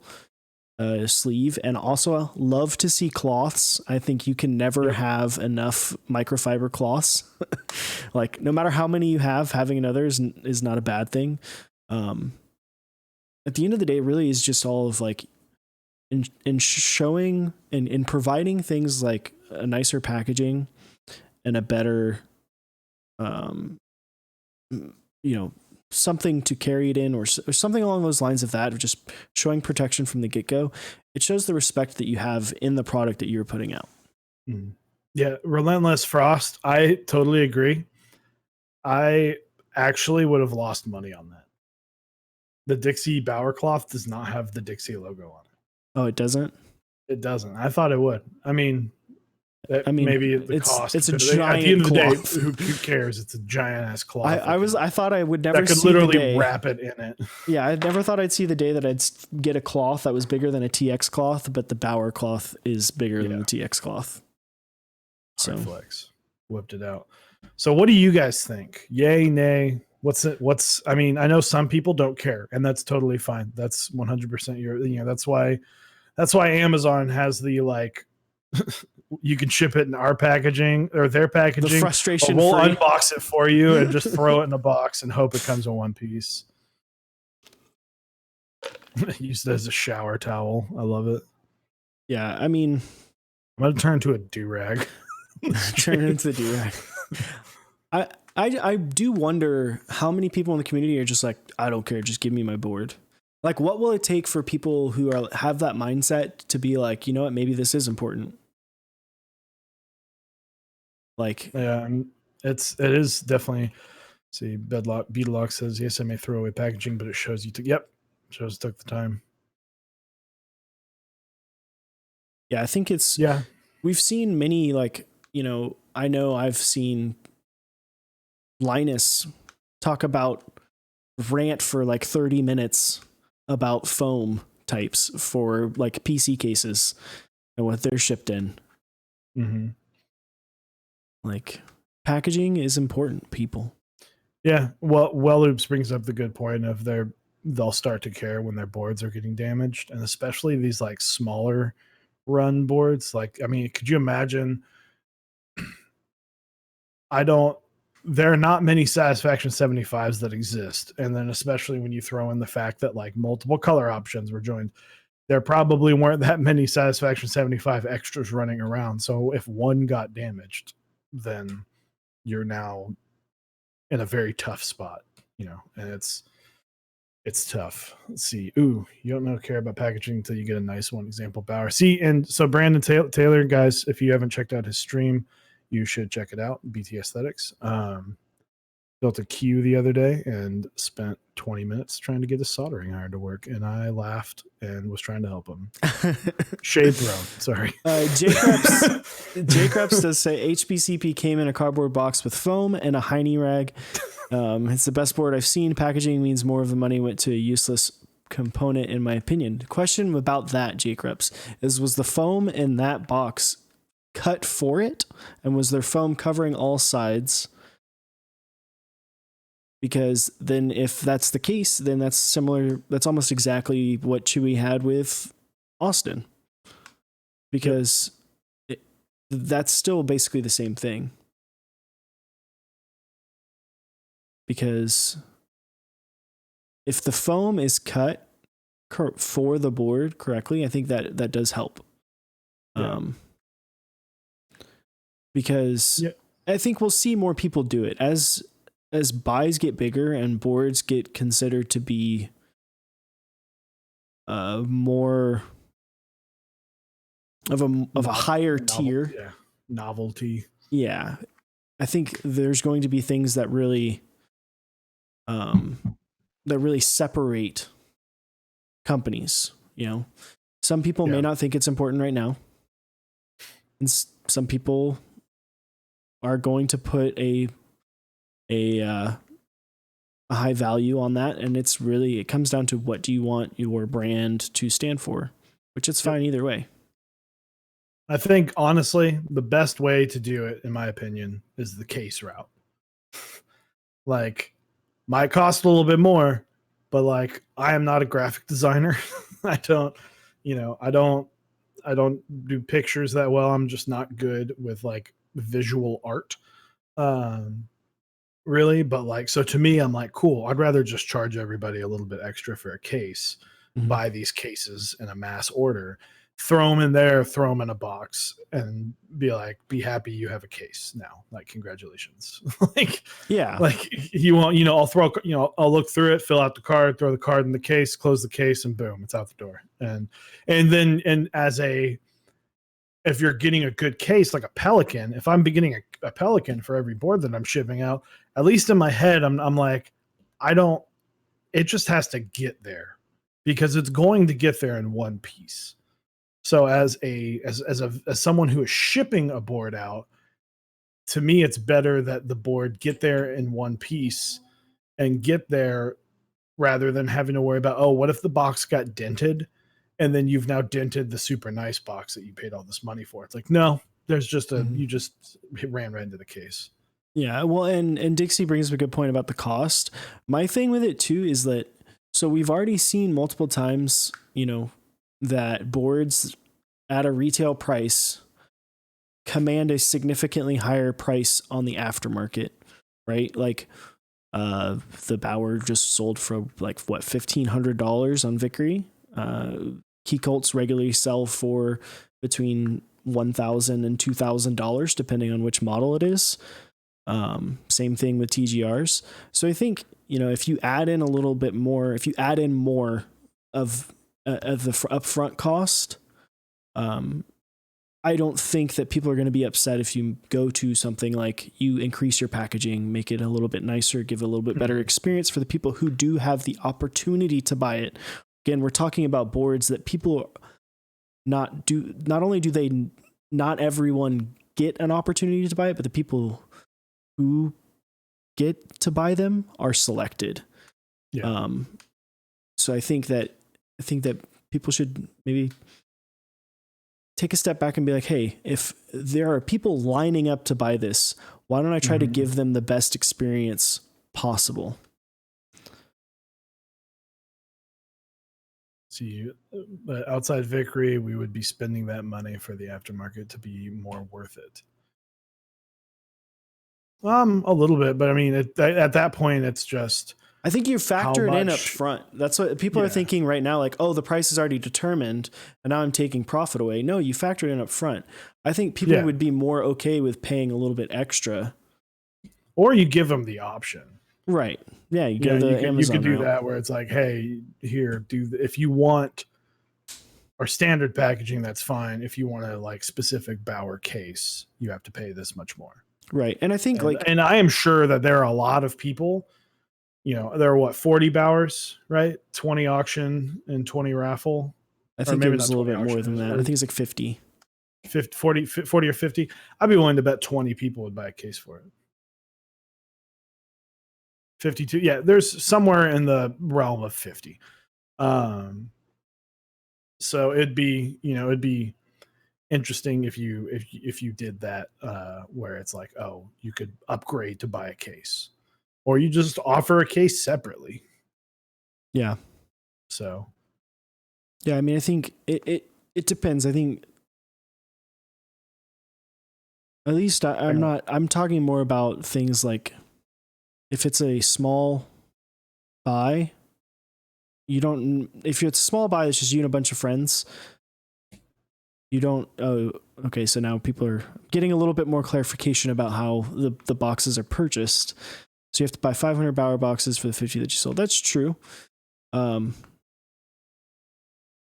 Sleeve. And also love to see cloths. I think you can never have enough microfiber cloths. Like no matter how many you have, having another is not a bad thing. At the end of the day, it really is just all of like in showing and in providing things like a nicer packaging and a better, you know, something to carry it in or something along those lines of that, of just showing protection from the get-go. It shows the respect that you have in the product that you're putting out. Yeah. Relentless Frost. I totally agree. I actually would have lost money on that. The Dixie Bower cloth does not have the Dixie logo on it. Oh, it doesn't? It doesn't. I thought it would. I mean, maybe the cost. It's a giant at the end of the cloth. day, who cares? It's a giant ass cloth. I thought I would never that could see literally the day. wrap it in it. Yeah, I never thought I'd see the day that I'd get a cloth that was bigger than a TX cloth, but the Bower cloth is bigger than the TX cloth. So flex whipped it out. So what do you guys think? Yay, nay? I mean, I know some people don't care, and that's totally fine. That's 100% that's why Amazon has the like you can ship it in our packaging or their packaging. The frustration we'll free. Unbox it for you and just throw it in a box and hope it comes in one piece. Used it as a shower towel. I love it. Yeah, I mean, I'm gonna turn into a do-rag. Turn it into the do-rag. I do wonder how many people in the community are just like, I don't care, just give me my board. Like, what will it take for people who have that mindset to be like, you know what, maybe this is important? Like, yeah, it is definitely. See, Beetlelock says, yes, I may throw away packaging, but it shows you took. Yep, shows took the time. Yeah, I think it's. Yeah, we've seen many, like, you know I've seen Linus talk about rant for like 30 minutes about foam types for like PC cases and what they're shipped in. Mm-hmm. Like, packaging is important, people. Yeah, well, Weloops brings up the good point of they'll start to care when their boards are getting damaged, and especially these like smaller run boards. Like, I mean, could you imagine? There are not many Satisfaction 75s that exist, and then especially when you throw in the fact that like multiple color options were joined, there probably weren't that many Satisfaction 75 extras running around. So if one got damaged, then you're now in a very tough spot, you know, and it's tough. Let's see. Ooh, you don't care about packaging until you get a nice one. Example Bower. See, and so Brandon Taylor, guys, if you haven't checked out his stream, you should check it out. BT Aesthetics. Built a queue the other day and spent 20 minutes trying to get his soldering iron to work, and I laughed and was trying to help him. Shade thrown. Sorry. J Creps does say HBCP came in a cardboard box with foam and a Heine rag. It's the best board I've seen. Packaging means more of the money went to a useless component in my opinion. The question about that, J-Creps, is was the foam in that box cut for it? And was there foam covering all sides? Because then if that's the case, then that's similar. That's almost exactly what Chewie had with Austin. Because that's still basically the same thing. Because if the foam is cut for the board correctly, I think that does help. Yeah. Because I think we'll see more people do it as buys get bigger and boards get considered to be more of a higher tier novelty. Yeah, I think there's going to be things that really separate companies. Some people may not think it's important right now, and some people are going to put a high value on that, and it comes down to what do you want your brand to stand for, which it's fine either way. I think honestly, the best way to do it, in my opinion, is the case route. Like, might cost a little bit more, but like, I am not a graphic designer. I don't do pictures that well. I'm just not good with like visual art. Really, but like, so to me, I'm like, cool. I'd rather just charge everybody a little bit extra for a case, buy these cases in a mass order, throw them in there, throw them in a box, and be happy you have a case now. Like, congratulations. Like you want, I'll look through it, fill out the card, throw the card in the case, close the case, and boom, it's out the door. And if you're getting a good case, like a Pelican, if I'm getting a Pelican for every board that I'm shipping out, at least in my head, I'm like, it just has to get there, because it's going to get there in one piece. So as someone who is shipping a board out, to me, it's better that the board get there in one piece and get there rather than having to worry about, what if the box got dented? And then you've now dented the super nice box that you paid all this money for. It's like, no, there's just you just ran right into the case. Yeah. Well, and Dixie brings up a good point about the cost. My thing with it too is that, so we've already seen multiple times, that boards at a retail price command a significantly higher price on the aftermarket, right? Like, the Bauer just sold for like $1,500 on Vickery. Key Colts regularly sell for between $1,000 and $2,000 depending on which model it is. Same thing with TGRs. So I think, if you add in a little bit more, if you add in more of the upfront cost, I don't think that people are going to be upset if you go to something like you increase your packaging, make it a little bit nicer, give a little bit better experience for the people who do have the opportunity to buy it. Again, we're talking about boards that people not only do they not everyone get an opportunity to buy it, but the people who get to buy them are selected. Yeah. So I think that people should maybe take a step back and be like, hey, if there are people lining up to buy this, why don't I try to give them the best experience possible? See, but outside Vickery, we would be spending that money for the aftermarket to be more worth it. A little bit, but I mean, at that point, it's just. I think you factor it in up front. That's what people are thinking right now. Like, the price is already determined, and now I'm taking profit away. No, you factor it in up front. I think people would be more okay with paying a little bit extra. Or you give them the option. Right. Yeah, you go the Amazon You could do that where it's like, hey, here, if you want our standard packaging, that's fine. If you want a like specific Bauer case, you have to pay this much more. Right. And I think and I am sure that there are a lot of people, there are 40 Bauers, right? 20 auction and 20 raffle. I think maybe it's a little bit more than that. I think it's like 50. 40 or 50. I'd be willing to bet 20 people would buy a case for it. 52. Yeah, there's somewhere in the realm of 50. Um, so it'd be, it'd be interesting if you did that, where it's like, oh, you could upgrade to buy a case, or you just offer a case separately. Yeah. So Yeah, I mean, I think it depends. I think at least I'm talking more about things like if it's a small buy, if it's a small buy, it's just you and a bunch of friends. You don't, oh, okay, so now people are getting a little bit more clarification about how the boxes are purchased. So you have to buy 500 Bauer boxes for the 50 that you sold. That's true. I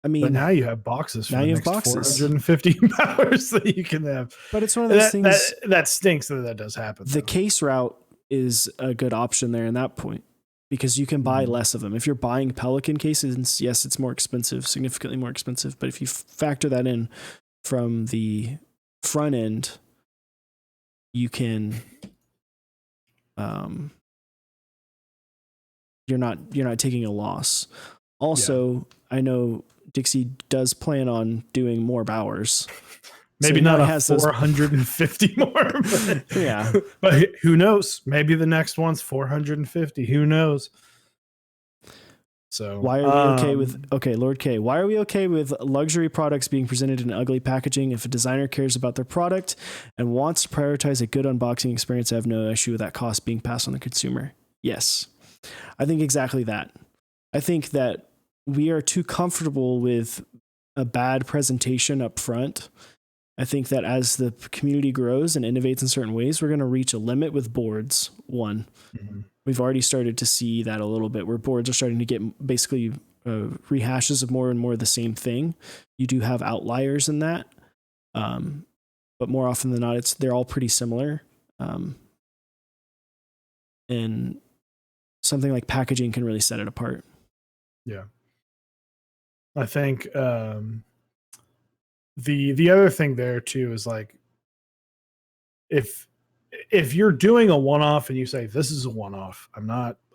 mean, but now you have boxes for now the you have next boxes. 450 hours that you can have. But it's one of those things. That stinks that does happen. The case route is a good option there in that point because you can buy less of them. If you're buying Pelican cases, yes, it's more expensive, significantly more expensive. But if you factor that in from the front end, you can, you're not taking a loss. Also, I know Dixie does plan on doing more Bowers. Maybe so not a 450 more. But, yeah. But who knows? Maybe the next one's 450. Who knows? So why are we okay with Lord K? Why are we okay with luxury products being presented in ugly packaging? If a designer cares about their product and wants to prioritize a good unboxing experience, I have no issue with that cost being passed on the consumer. Yes, I think exactly that. I think that we are too comfortable with a bad presentation up front. I think that as the community grows and innovates in certain ways, we're going to reach a limit with boards. One. Mm-hmm. We've already started to see that a little bit where boards are starting to get basically rehashes of more and more of the same thing. You do have outliers in that. But more often than not, they're all pretty similar. And something like packaging can really set it apart. Yeah. I think the other thing there too is like if you're doing a one-off and you say this is a one-off,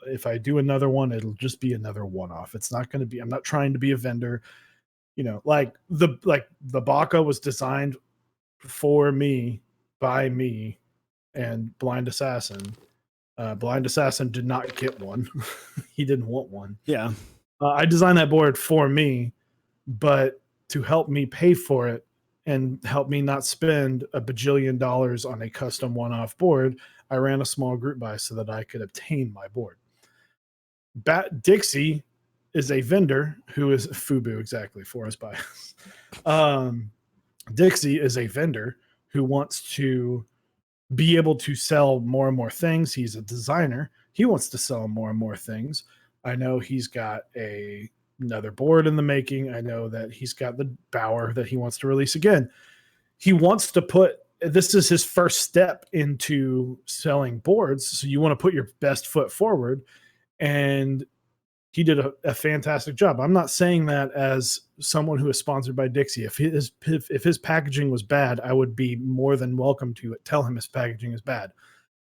if I do another one, it'll just be another one-off. It's not going to be, I'm not trying to be a vendor, like the Baka was designed for me, by me, and Blind Assassin. Blind Assassin did not get one. He didn't want one. Yeah. I designed that board for me, but to help me pay for it and help me not spend $1 bajillion on a custom one-off board, I ran a small group buy so that I could obtain my board. Dixie is a vendor who is FUBU, exactly, for us bias. Dixie is a vendor who wants to be able to sell more and more things. He's a designer. He wants to sell more and more things. I know he's got another board in the making. I know that he's got the Bauer that he wants to release again. He wants to this is his first step into selling boards. So you want to put your best foot forward. And he did a fantastic job. I'm not saying that as someone who is sponsored by Dixie. If his packaging was bad, I would be more than welcome to tell him his packaging is bad.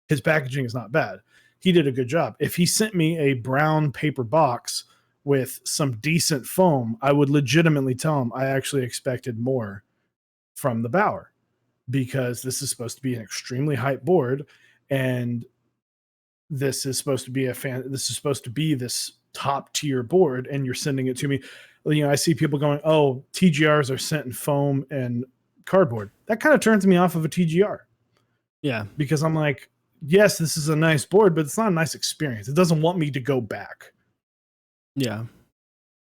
His packaging is not bad. He did a good job. If he sent me a brown paper box with some decent foam, I would legitimately tell him I actually expected more from the Bauer, because this is supposed to be an extremely hype board, and this is supposed to be this top tier board, and you're sending it to me. I see people going, oh, TGRs are sent in foam and cardboard. That kind of turns me off of a TGR. Yeah. Because I'm like, yes, this is a nice board, but it's not a nice experience. It doesn't want me to go back. Yeah.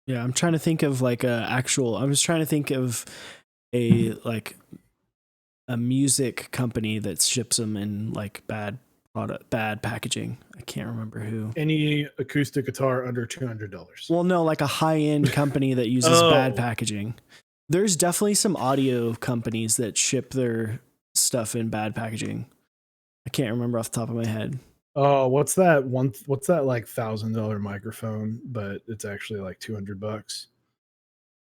Yeah. I'm trying to think of I was trying to think of a music company that ships them in bad packaging. I can't remember who. Any acoustic guitar under $200. Well, no, like a high-end company that uses bad packaging. There's definitely some audio companies that ship their stuff in bad packaging. I can't remember off the top of my head. Oh, what's that like $1,000 microphone, but it's actually like $200?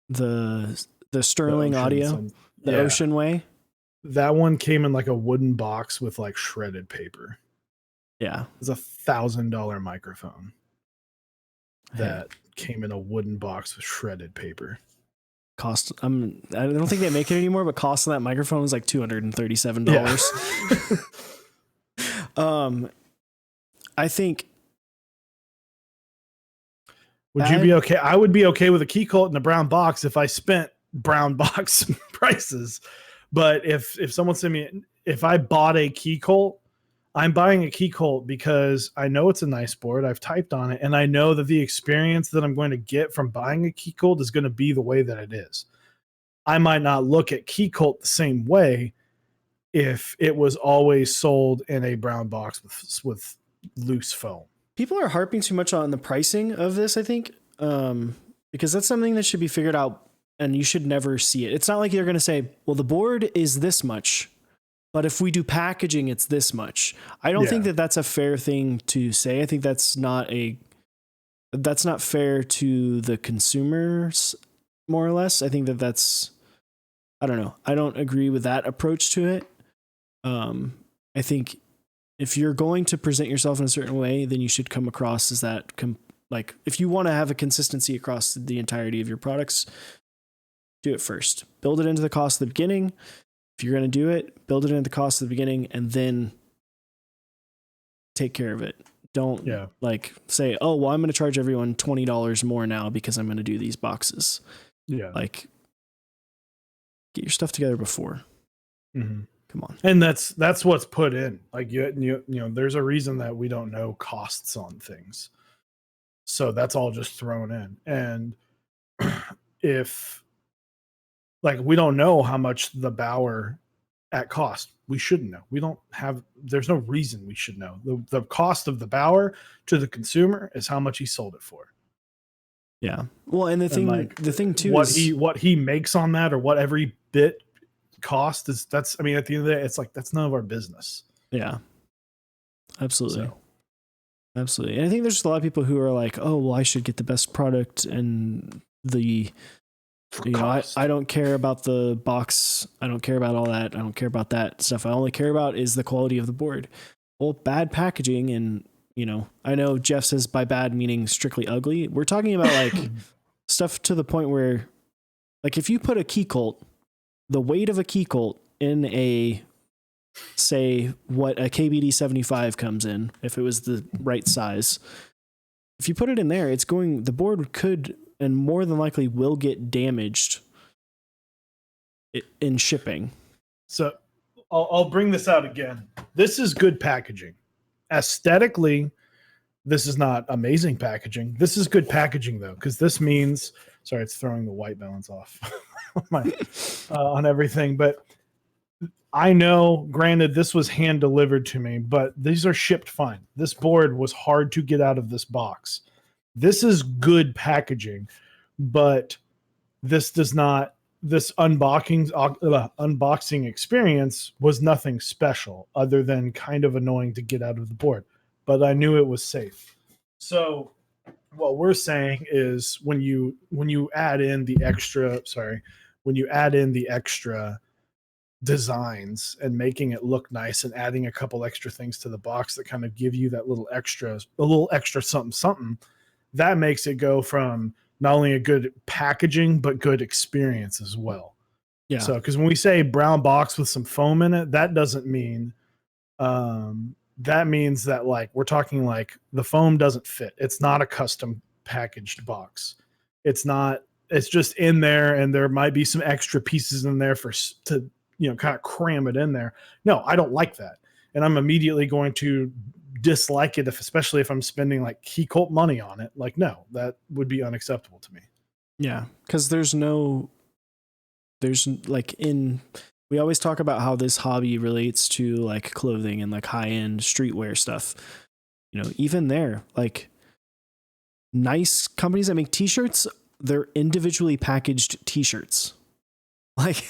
The Sterling Audio, Ocean Way. That one came in like a wooden box with like shredded paper. Yeah. It's $1,000 microphone. that came in a wooden box with shredded paper. Cost. I don't think they make it anymore, but cost of that microphone was like $237. Yeah. I think. Would you be okay? I would be okay with a key colt in a brown box if I spent brown box prices. But if someone sent me, if I bought a key colt, I'm buying a key colt because I know it's a nice board. I've typed on it, and I know that the experience that I'm going to get from buying a key colt is going to be the way that it is. I might not look at key colt the same way if it was always sold in a brown box with loose foam. People are harping too much on the pricing of this, I think, because that's something that should be figured out, and you should never see it. It's not like you're going to say, well, the board is this much, but if we do packaging, it's this much. I don't think that that's a fair thing to say. I think that's not fair to the consumers, more or less. I think that's, I don't know. I don't agree with that approach to it. I think if you're going to present yourself in a certain way, then you should come across as that, like, if you want to have a consistency across the entirety of your products, do it first. Build it into the cost at the beginning. If you're going to do it, build it into the cost at the beginning and then take care of it. Don't like say, oh, well, I'm going to charge everyone $20 more now because I'm going to do these boxes. Yeah. Like, get your stuff together before. Mm-hmm. Come on. And that's what's put in. Like you know, there's a reason that we don't know costs on things. So that's all just thrown in. And if like we don't know how much the Bauer at cost, we shouldn't know. We don't have. There's no reason we should know. The cost of the Bauer to the consumer is how much he sold it for. Yeah. Well, and the thing too, what he makes on that, or what every bit cost is, that's, I mean, at the end of the day, it's like, that's none of our business. Yeah, absolutely. Absolutely. And I think there's a lot of people who are like, oh, well, I should get the best product, and I don't care about the box. I don't care about all that. I don't care about that stuff. I only care about is the quality of the board. Well, bad packaging, and I know Jeff says by bad meaning strictly ugly. We're talking about like stuff to the point where, like, if you put a key colt, the weight of a key colt in a, say, what a KBD 75 comes in, if it was the right size, if you put it in there, the board could and more than likely will get damaged in shipping. So I'll bring this out again. This is good packaging. Aesthetically, this is not amazing packaging. This is good packaging, though, because this means, sorry, it's throwing the white balance off on everything. But I know, granted, this was hand delivered to me, but these are shipped fine. This board was hard to get out of this box. This is good packaging, but this unboxing experience was nothing special other than kind of annoying to get out of the board. But I knew it was safe. So what we're saying is when you add in the extra designs and making it look nice and adding a couple extra things to the box that kind of give you that little extra something, that makes it go from not only a good packaging but good experience as well. Yeah. So because when we say brown box with some foam in it, that doesn't mean that means that, like, we're talking like the foam doesn't fit. It's not a custom packaged box. It's just in there, and there might be some extra pieces in there to kind of cram it in there. No, I don't like that. And I'm immediately going to dislike it, especially if I'm spending like key colt money on it. Like, no, that would be unacceptable to me. Yeah. Cause we always talk about how this hobby relates to like clothing and like high end streetwear stuff. Even there, like, nice companies that make t-shirts, they're individually packaged t-shirts. Like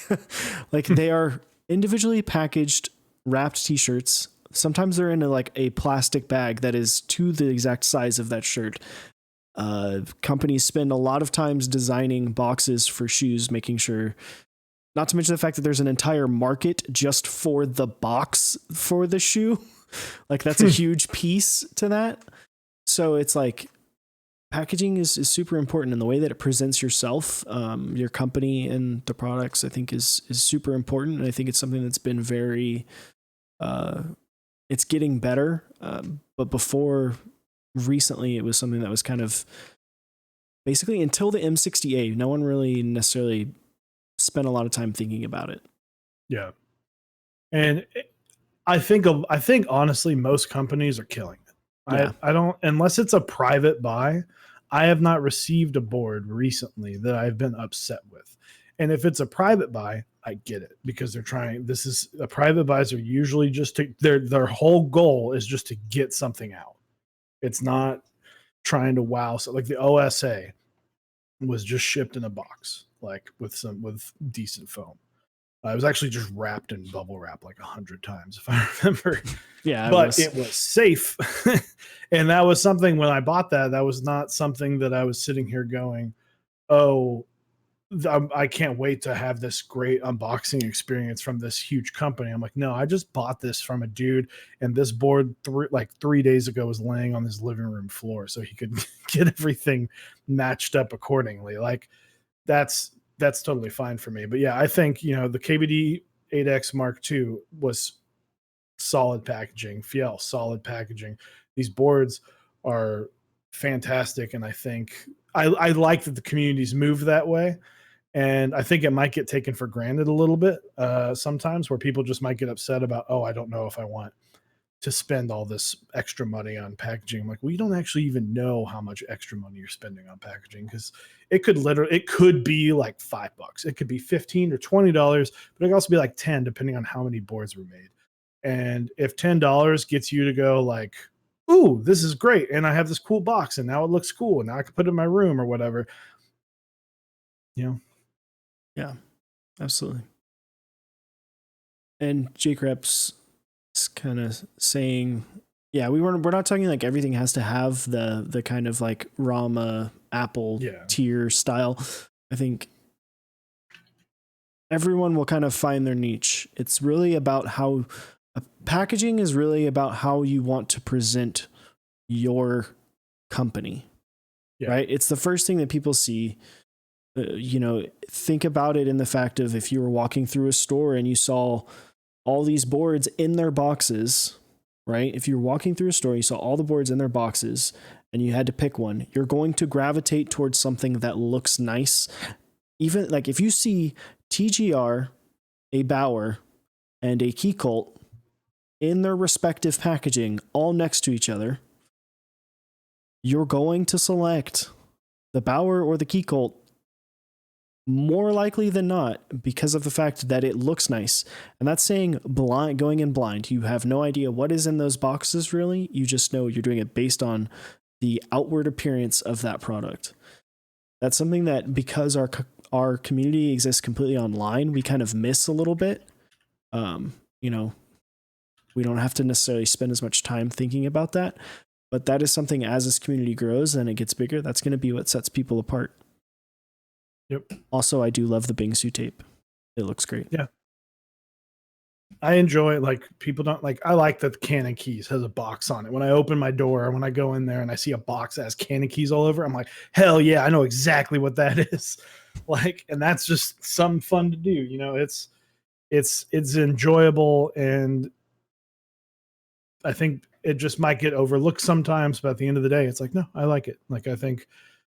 they are individually packaged wrapped t-shirts. Sometimes they're in a plastic bag that is to the exact size of that shirt. Companies spend a lot of times designing boxes for shoes, making sure, not to mention the fact that there's an entire market just for the box for the shoe. Like, that's a huge piece to that. So it's like, packaging is super important, and the way that it presents yourself, your company, and the products, I think is super important. And I think it's something that's been very, it's getting better. But before recently, it was something that was kind of basically until the M60A, no one really necessarily spent a lot of time thinking about it. Yeah. And I think honestly, most companies are killing it. Yeah. I don't, unless it's a private buy, I have not received a board recently that I've been upset with. And if it's a private buy, I get it because they're trying. This is a private buys are usually just to their whole goal is just to get something out. It's not trying to wow. So like the OSA was just shipped in a box, like with decent foam. It was actually just wrapped in bubble wrap like 100 times, if I remember. Yeah, but it was safe. And that was something when I bought that was not something that I was sitting here going, oh, I can't wait to have this great unboxing experience from this huge company. I'm like, no, I just bought this from a dude, and this board 3 days ago was laying on his living room floor so he could get everything matched up accordingly. Like that's totally fine for me. But yeah, I think, the KBD 8X Mark II was solid packaging. Fiel, solid packaging. These boards are fantastic, and I think I like that the communities move that way. And I think it might get taken for granted a little bit sometimes, where people just might get upset about, oh, I don't know if I want to spend all this extra money on packaging. I'm like, well, you don't actually even know how much extra money you're spending on packaging, because it could be like $5. It could be $15 or $20, but it could also be like 10, depending on how many boards were made. And if $10 gets you to go like, ooh, this is great, and I have this cool box, and now it looks cool, and now I can put it in my room or whatever, Yeah, absolutely. And Jake Reps is kind of saying, yeah, we're not talking like everything has to have the kind of like Rama Apple tier style. I think everyone will kind of find their niche. It's really about how packaging is really about how you want to present your company, right? It's the first thing that people see. Think about it in the fact of if you were walking through a store and you saw all these boards in their boxes, right? If you're walking through a store, you saw all the boards in their boxes and you had to pick one, you're going to gravitate towards something that looks nice. Even like if you see TGR, a Bauer, and a Key Colt in their respective packaging all next to each other, you're going to select the Bauer or the Key Colt more likely than not, because of the fact that it looks nice. And that's saying going in blind. You have no idea what is in those boxes, really. You just know you're doing it based on the outward appearance of that product. That's something that, because our community exists completely online, we kind of miss a little bit. We don't have to necessarily spend as much time thinking about that. But that is something, as this community grows and it gets bigger, that's going to be what sets people apart. Yep. Also, I do love the Bingsu tape. It looks great. Yeah. I enjoy, like, people don't like, I like that the Canon Keys has a box on it. When I open my door, when I go in there and I see a box that has Canon Keys all over, I'm like, hell yeah, I know exactly what that is. Like, and that's just something fun to do. It's enjoyable, and I think it just might get overlooked sometimes, but at the end of the day, it's like, no, I like it. Like, I think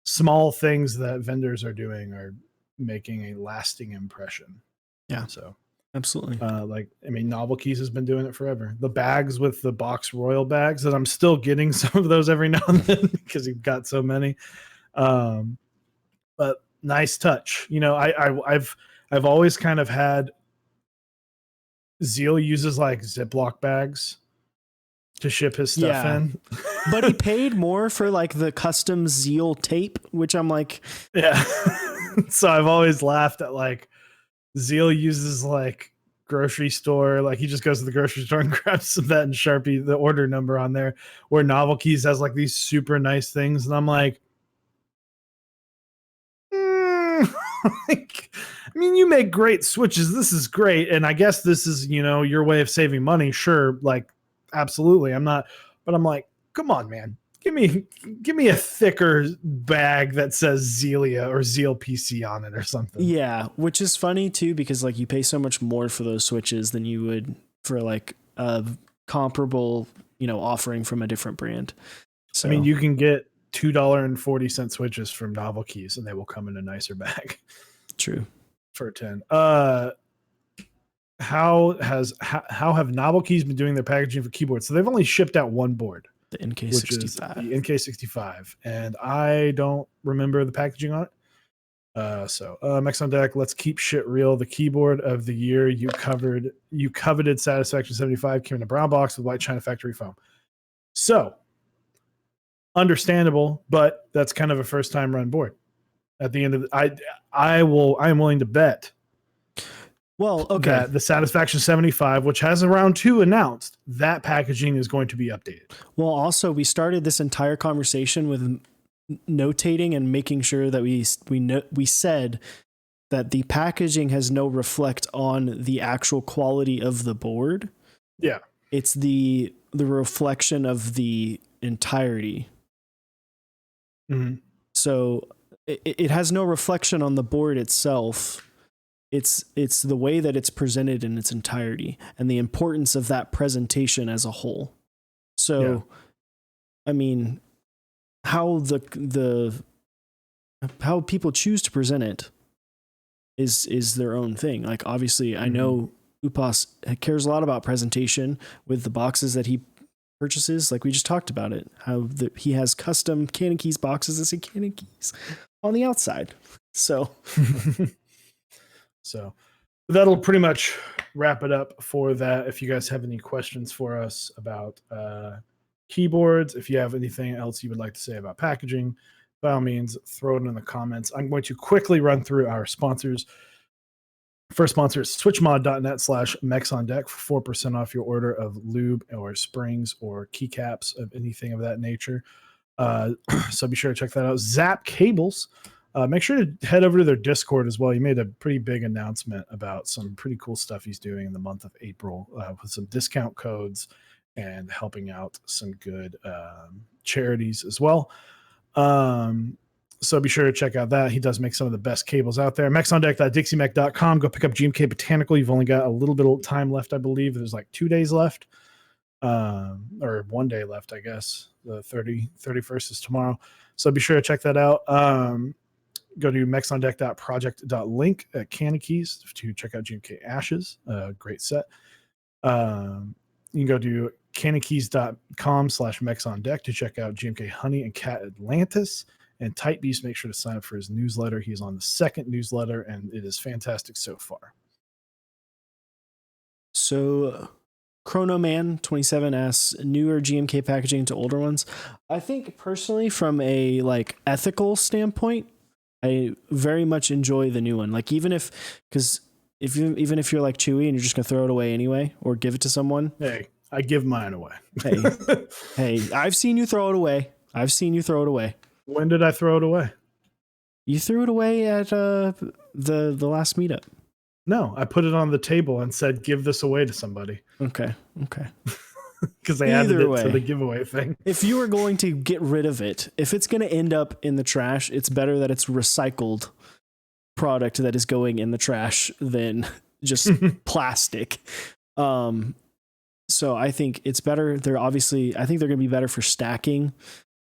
small things that vendors are doing are making a lasting impression. Yeah. So absolutely. Novel Keys has been doing it forever. The bags with the box royal bags, that I'm still getting some of those every now and then because you've got so many. But nice touch. I've always kind of had Zeal uses like Ziploc bags to ship his stuff in. But he paid more for like the custom Zeal tape, which I'm like, yeah. So I've always laughed at like Zeal uses like grocery store, like he just goes to the grocery store and grabs some of that and Sharpie the order number on there, where Novel Keys has like these super nice things, and I'm like, you make great switches. This is great, and I guess this is your way of saving money. Sure, like absolutely. But I'm like, come on, man. Give me a thicker bag that says Zelia or Zeal PC on it or something. Yeah, which is funny too because like you pay so much more for those switches than you would for like a comparable, offering from a different brand. So I mean, you can get $2.40 switches from Novel Keys, and they will come in a nicer bag. True. For 10. How have Novel Keys been doing their packaging for keyboards? So they've only shipped out one board, The NK65. which is the NK65, and I don't remember the packaging on it. Mechs on Deck, let's keep shit real. The keyboard of the year you coveted Satisfaction 75 came in a brown box with white China factory foam. So understandable, but that's kind of a first time run board. At the end of I am willing to bet. Well, okay. That the Satisfaction 75, which has a round 2 announced, that packaging is going to be updated. Well, also we started this entire conversation with notating and making sure that we said that the packaging has no reflect on the actual quality of the board. Yeah. It's the reflection of the entirety. Mm-hmm. So it has no reflection on the board itself. It's the way that it's presented in its entirety and the importance of that presentation as a whole. So, yeah. I mean, how how people choose to present it is their own thing. Like, obviously, I know Upas cares a lot about presentation with the boxes that he purchases. Like we just talked about it, how he has custom Canon Keys boxes that say Canon Keys on the outside. So, so that'll pretty much wrap it up for that. If you guys have any questions for us about keyboards, if you have anything else you would like to say about packaging, by all means, throw it in the comments. I'm going to quickly run through our sponsors. First sponsor is switchmod.net/Mechs on Deck for 4% off your order of lube or springs or keycaps of anything of that nature. So be sure to check that out. Zap Cables. Make sure to head over to their Discord as well. He made a pretty big announcement about some pretty cool stuff he's doing in the month of April with some discount codes and helping out some good charities as well. So be sure to check out that. He does make some of the best cables out there. mechsondeck.dixiemech.com. Go pick up GMK Botanical. You've only got a little bit of time left, I believe. There's like 2 days left. Or 1 day left, I guess. The 31st is tomorrow. So be sure to check that out. Go to mechsondeck.project.link at Canon Keys to check out GMK Ashes. Great set. You can go to canonkeys.com/mechsondeck to check out GMK Honey and Cat Atlantis. And Tight Beast, make sure to sign up for his newsletter. He's on the second newsletter, and it is fantastic so far. So, Chrono Man 27 asks, newer GMK packaging to older ones. I think personally, from a like ethical standpoint, I very much enjoy the new one. Like even if you're like Chewy and you're just gonna throw it away anyway or give it to someone. Hey, I give mine away. hey, I've seen you throw it away. When did I throw it away? You threw it away at the last meetup. No, I put it on the table and said, give this away to somebody. Okay. Because they added it to the giveaway thing. If you are going to get rid of it, if it's going to end up in the trash, it's better that it's recycled product that is going in the trash than just plastic. So I think it's better. I think they're going to be better for stacking.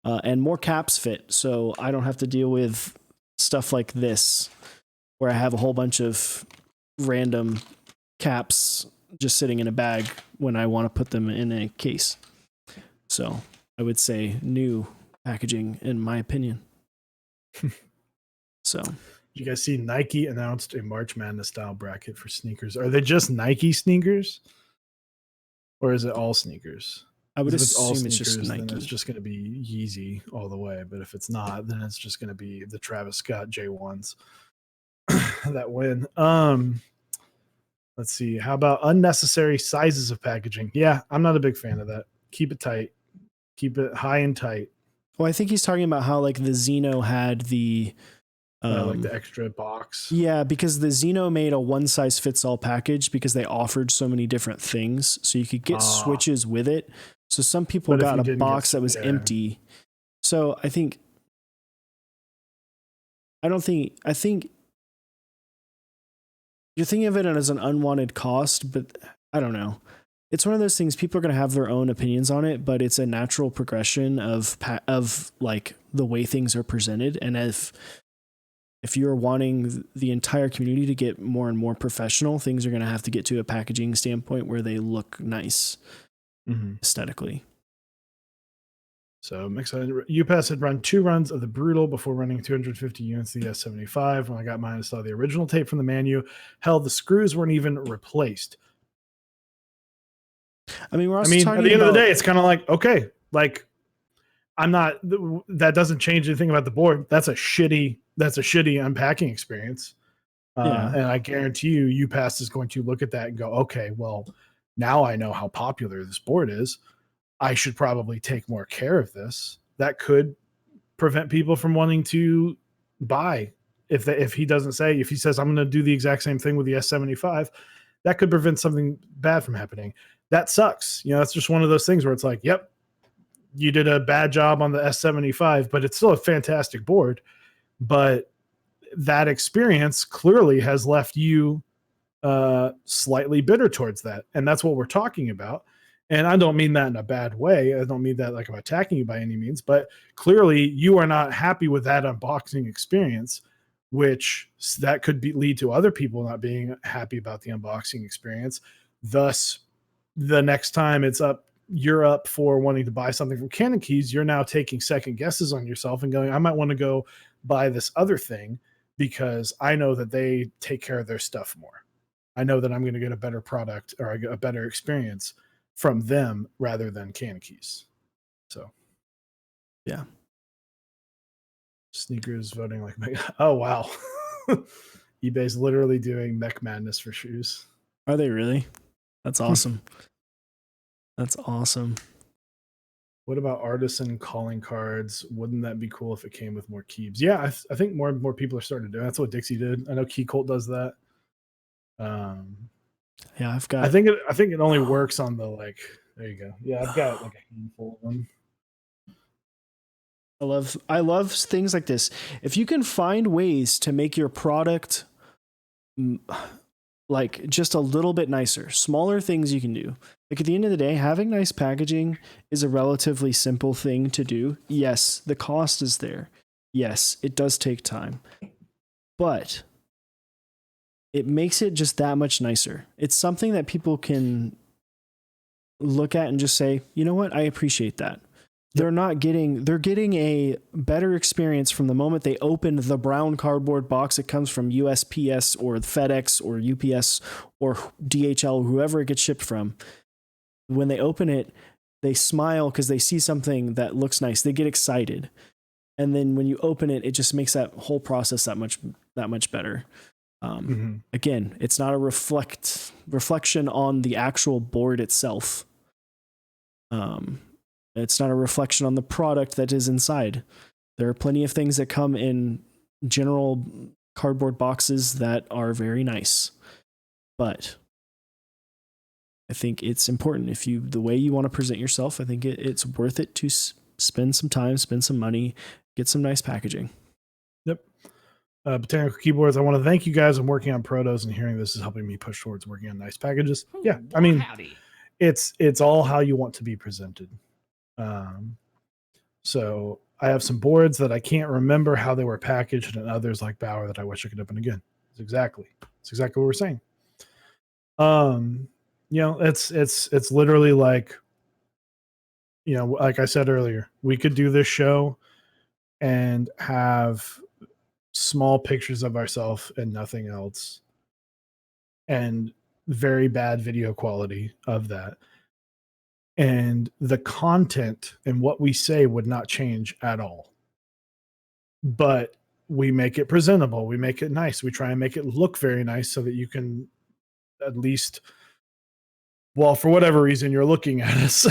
And more caps fit, so I don't have to deal with stuff like this, where I have a whole bunch of random caps just sitting in a bag when I want to put them in a case. So I would say new packaging, in my opinion. So, you guys see Nike announced a March Madness style bracket for sneakers? Are they just Nike sneakers, or is it all sneakers? I would assume it's just Nike. Then it's just going to be Yeezy all the way. But if it's not, then it's just going to be the Travis Scott J1s that win. Let's see. How about unnecessary sizes of packaging? Yeah, I'm not a big fan of that. Keep it tight. Keep it high and tight. Well, I think he's talking about how like the Xeno had the like the extra box. Yeah, because the Xeno made a one size fits all package because they offered so many different things, so you could get switches with it. So some people got a box that was empty, So I think you're thinking of it as an unwanted cost, but I don't know. It's one of those things. People are going to have their own opinions on it, but it's a natural progression of like the way things are presented. And if you're wanting the entire community to get more and more professional, things are going to have to get to a packaging standpoint where they look nice aesthetically. So UPass had run 2 runs of the Brutal before running 250 units of the S75. When I got mine, I saw the original tape from the manu. Hell, the screws weren't even replaced. I mean, at the end of the day, it's kind of like, okay, like that doesn't change anything about the board. That's a shitty unpacking experience. And I guarantee you, UPass is going to look at that and go, okay, well, now I know how popular this board is. I should probably take more care of this. That could prevent people from wanting to buy. If he says, I'm going to do the exact same thing with the S75, that could prevent something bad from happening. That sucks. That's just one of those things where it's like, yep, you did a bad job on the S75, but it's still a fantastic board. But that experience clearly has left you slightly bitter towards that. And that's what we're talking about. And I don't mean that in a bad way. I don't mean that like I'm attacking you by any means, but clearly you are not happy with that unboxing experience, which that could lead to other people not being happy about the unboxing experience. Thus, the next time you're up for wanting to buy something from Cannon Keys, you're now taking second guesses on yourself and going, I might want to go buy this other thing because I know that they take care of their stuff more. I know that I'm going to get a better product or a better experience from them rather than Cannon Keys. So, yeah. Sneakers voting like Mech. Oh, wow. eBay's literally doing Mech Madness for shoes. Are they really? That's awesome. That's awesome. What about artisan calling cards? Wouldn't that be cool if it came with more keys? Yeah, I think more and more people are starting to do it. That's what Dixie did. I know Key Cult does that. Yeah, I've got. I think it only works on the like. There you go. Yeah, I've got like a handful of them. I love things like this. If you can find ways to make your product like just a little bit nicer, smaller things you can do. Like at the end of the day, having nice packaging is a relatively simple thing to do. Yes, the cost is there. Yes, it does take time. But it makes it just that much nicer. It's something that people can look at and just say, you know what, I appreciate that. They're getting a better experience from the moment they open the brown cardboard box. It comes from USPS or FedEx or UPS or DHL, whoever it gets shipped from. When they open it, they smile because they see something that looks nice. They get excited. And then when you open it, it just makes that whole process that much better. Again, it's not a reflection on the actual board itself. It's not a reflection on the product that is inside. There are plenty of things that come in general cardboard boxes that are very nice. But I think it's important the way you want to present yourself, I think it's worth it to spend some time, spend some money, get some nice packaging. Yep. Botanical Keyboards, I want to thank you guys. I'm working on protos and hearing this is helping me push towards working on nice packages. Yeah. I mean, it's all how you want to be presented. So I have some boards that I can't remember how they were packaged and others like Bauer that I wish I could open again. It's exactly what we're saying. It's literally like, like I said earlier, we could do this show and have small pictures of ourselves and nothing else and very bad video quality of that. And the content and what we say would not change at all. But we make it presentable. We make it nice. We try and make it look very nice so that you can at least, well, for whatever reason you're looking at us,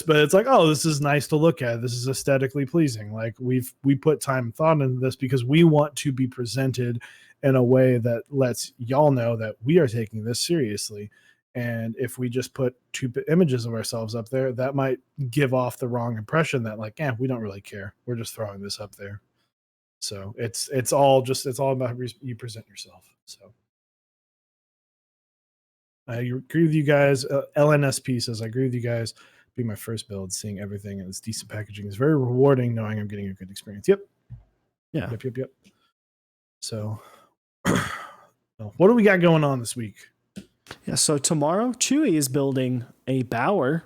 but it's like, oh, this is nice to look at. This is aesthetically pleasing. Like we put time and thought into this because we want to be presented in a way that lets y'all know that we are taking this seriously. And if we just put 2 images of ourselves up there, that might give off the wrong impression that like, we don't really care. We're just throwing this up there. So it's all about you present yourself. So I agree with you guys. LNSP says, I agree with you guys. Being my first build, seeing everything and it's decent packaging is very rewarding knowing I'm getting a good experience. Yep. Yeah. Yep. So what do we got going on this week? Yeah, so tomorrow Chewy is building a Bower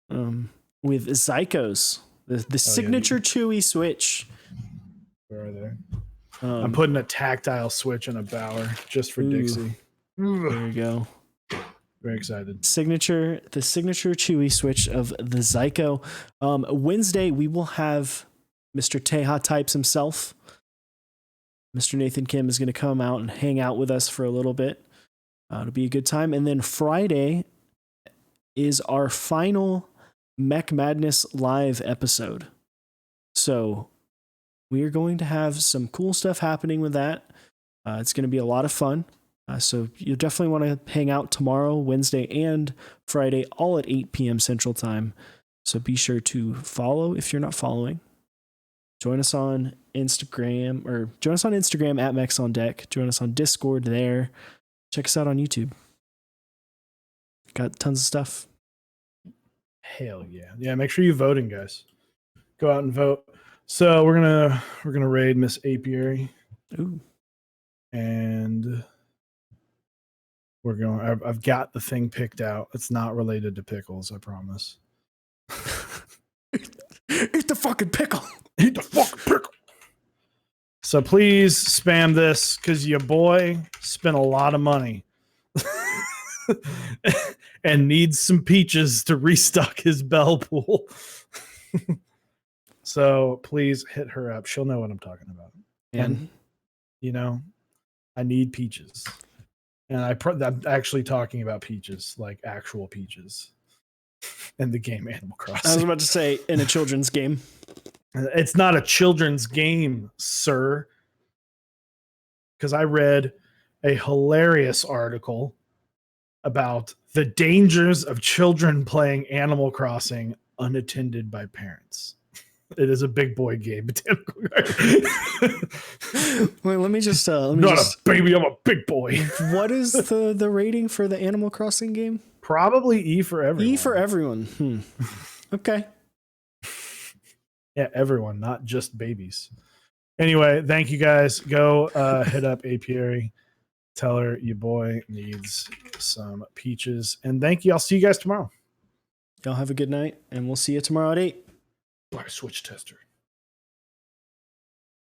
with Zycos, the signature Chewy switch. Where are they? I'm putting a tactile switch in a Bower just for Dixie. There you go. Very excited. The signature Chewy switch of the Zyco. Wednesday we will have Mr. Teha Types himself. Mr. Nathan Kim is going to come out and hang out with us for a little bit. It'll be a good time. And then Friday is our final Mech Madness live episode. So we are going to have some cool stuff happening with that. It's going to be a lot of fun. So you definitely want to hang out tomorrow, Wednesday, and Friday, all at 8 p.m. Central Time. So be sure to follow if you're not following. Join us on Instagram at Mechs on Deck. Join us on Discord there. Check us out on YouTube. Got tons of stuff. Hell yeah. Yeah, make sure you voting, guys. Go out and vote. So we're gonna raid Miss Apiary. Ooh. And I've got the thing picked out. It's not related to pickles, I promise. Eat the fucking pickle. Eat the fucking pickle. So please spam this because your boy spent a lot of money and needs some peaches to restock his bell pool. So please hit her up. She'll know what I'm talking about. And I need peaches. And I'm actually talking about peaches, like actual peaches in the game Animal Crossing. I was about to say in a children's game. It's not a children's game, sir. Because I read a hilarious article about the dangers of children playing Animal Crossing unattended by parents. It is a big boy game, Botanical Garden. Wait, let me just. A baby, I'm a big boy. What is the rating for the Animal Crossing game? Probably E for everyone. E for everyone. Okay. Yeah, everyone, not just babies. Anyway, thank you guys. Go hit up Apiary. Tell her your boy needs some peaches. And thank you. I'll see you guys tomorrow. Y'all have a good night, and we'll see you tomorrow at 8. Buy a Switch tester.